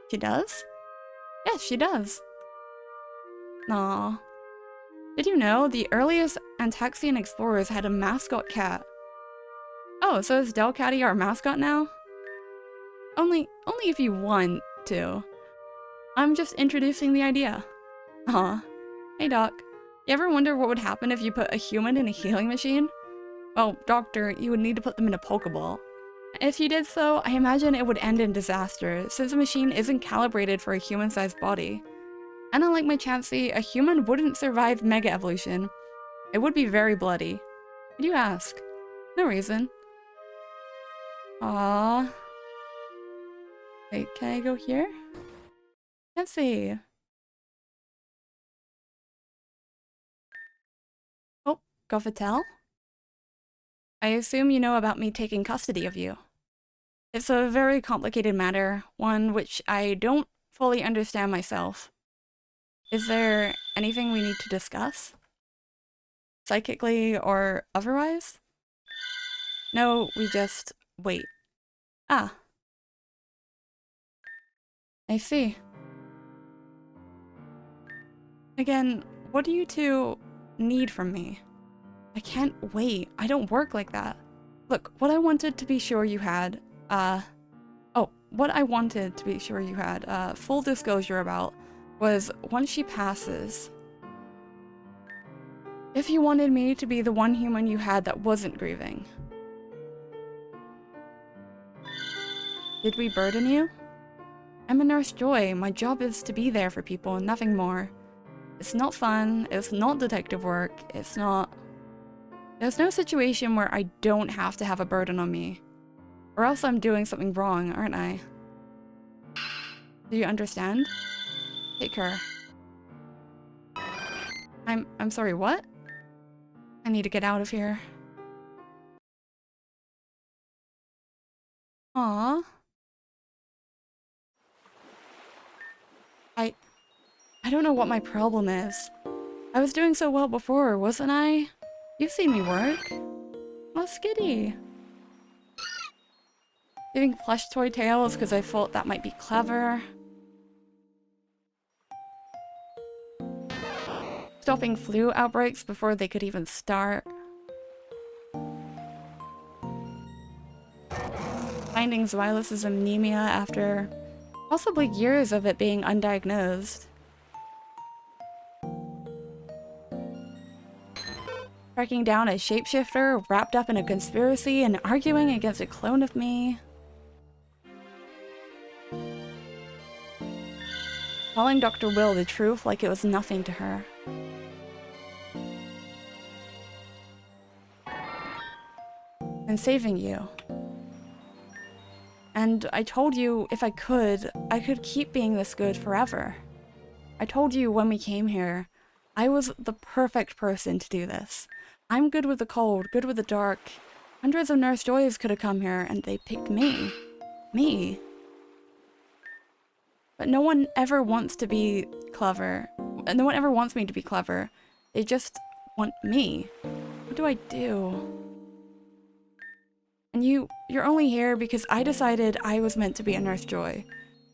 She does? Yes, she does. Aww. Did you know the earliest Antaxian explorers had a mascot cat? Oh, so is Delcatty our mascot now? Only if you want to. I'm just introducing the idea. Aw. Hey Doc, you ever wonder what would happen if you put a human in a healing machine? Well, Doctor, you would need to put them in a Pokeball. If you did so, I imagine it would end in disaster, since the machine isn't calibrated for a human-sized body. And unlike my Chansey, a human wouldn't survive Mega Evolution. It would be very bloody. Why'd you ask? No reason. Aww. Wait, can I go here? Let's see. Oh, Gothitelle? I assume you know about me taking custody of you. It's a very complicated matter, one which I don't fully understand myself. Is there anything we need to discuss? Psychically or otherwise? No, we just wait. Ah. I see. Again, what do you two need from me? I can't wait. I don't work like that. Look, what I wanted to be sure you had, full disclosure about, was once she passes, if you wanted me to be the one human you had that wasn't grieving. Did we burden you? I'm a Nurse Joy. My job is to be there for people and nothing more. It's not fun, it's not detective work, it's not... There's no situation where I don't have to have a burden on me. Or else I'm doing something wrong, aren't I? Do you understand? Take her. I'm sorry, what? I need to get out of here. Aww. I don't know what my problem is. I was doing so well before, wasn't I? You've seen me work. Oh, Skitty. Giving plush toy tails because I thought that might be clever. Stopping flu outbreaks before they could even start. Finding Zweilous' anemia after possibly years of it being undiagnosed. Tracking down a shapeshifter wrapped up in a conspiracy and arguing against a clone of me. Telling Dr. Will the truth like it was nothing to her. And saving you. And I told you if I could keep being this good forever. I told you when we came here, I was the perfect person to do this. I'm good with the cold, good with the dark. Hundreds of Nurse Joys could have come here and they picked me. Me. But no one ever wants to be clever. No one ever wants me to be clever. They just want me. What do I do? And you're only here because I decided I was meant to be a Nurse Joy.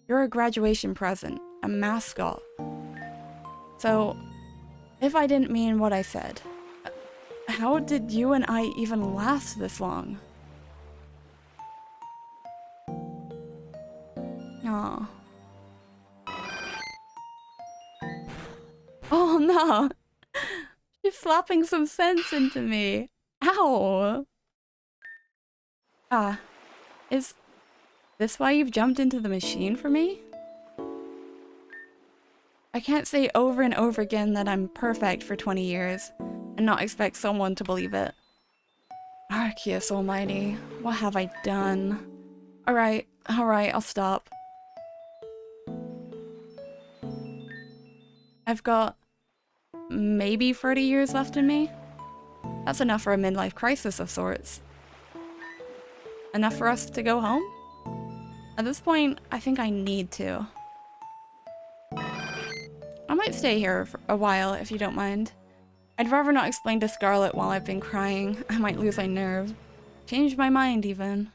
You're a graduation present, a mascot. So, if I didn't mean what I said, how did you and I even last this long? Aw. Oh no! She's slapping some sense into me. Ow! Ah, is this why you've jumped into the machine for me? I can't say over and over again that I'm perfect for 20 years and not expect someone to believe it. Arceus almighty, what have I done? Alright, I'll stop. I've got maybe 30 years left in me. That's enough for a midlife crisis of sorts. Enough for us to go home? At this point, I think I need to. I might stay here for a while if you don't mind. I'd rather not explain to Scarlet while I've been crying. I might lose my nerve. Change my mind even.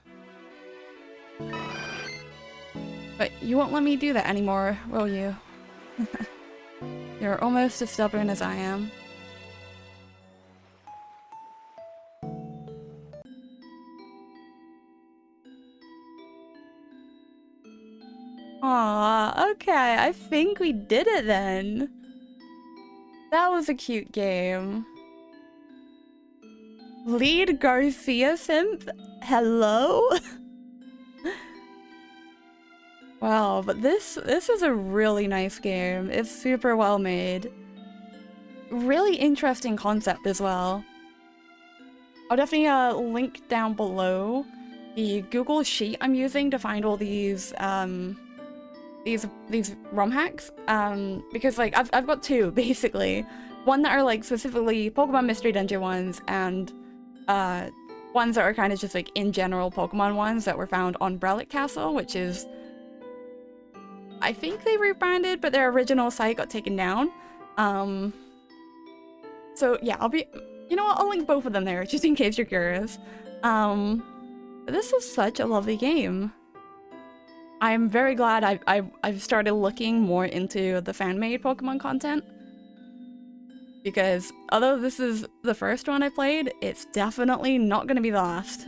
But you won't let me do that anymore, will you? You're almost as stubborn as I am. Aw, okay, I think we did it then. That was a cute game. Lead Garcia Simp? Hello? Wow, but this is a really nice game. It's super well made. Really interesting concept as well. I'll definitely link down below the Google Sheet I'm using to find all these ROM hacks, because like I've got two basically. One that are like specifically Pokemon Mystery Dungeon ones, and ones that are kind of just like in general Pokemon ones that were found on Relic Castle, which is, I think they rebranded, but their original site got taken down. So yeah, you know what, I'll link both of them there just in case you're curious. This is such a lovely game. I'm very glad I've started looking more into the fan-made Pokemon content. Because although this is the first one I played, it's definitely not gonna be the last.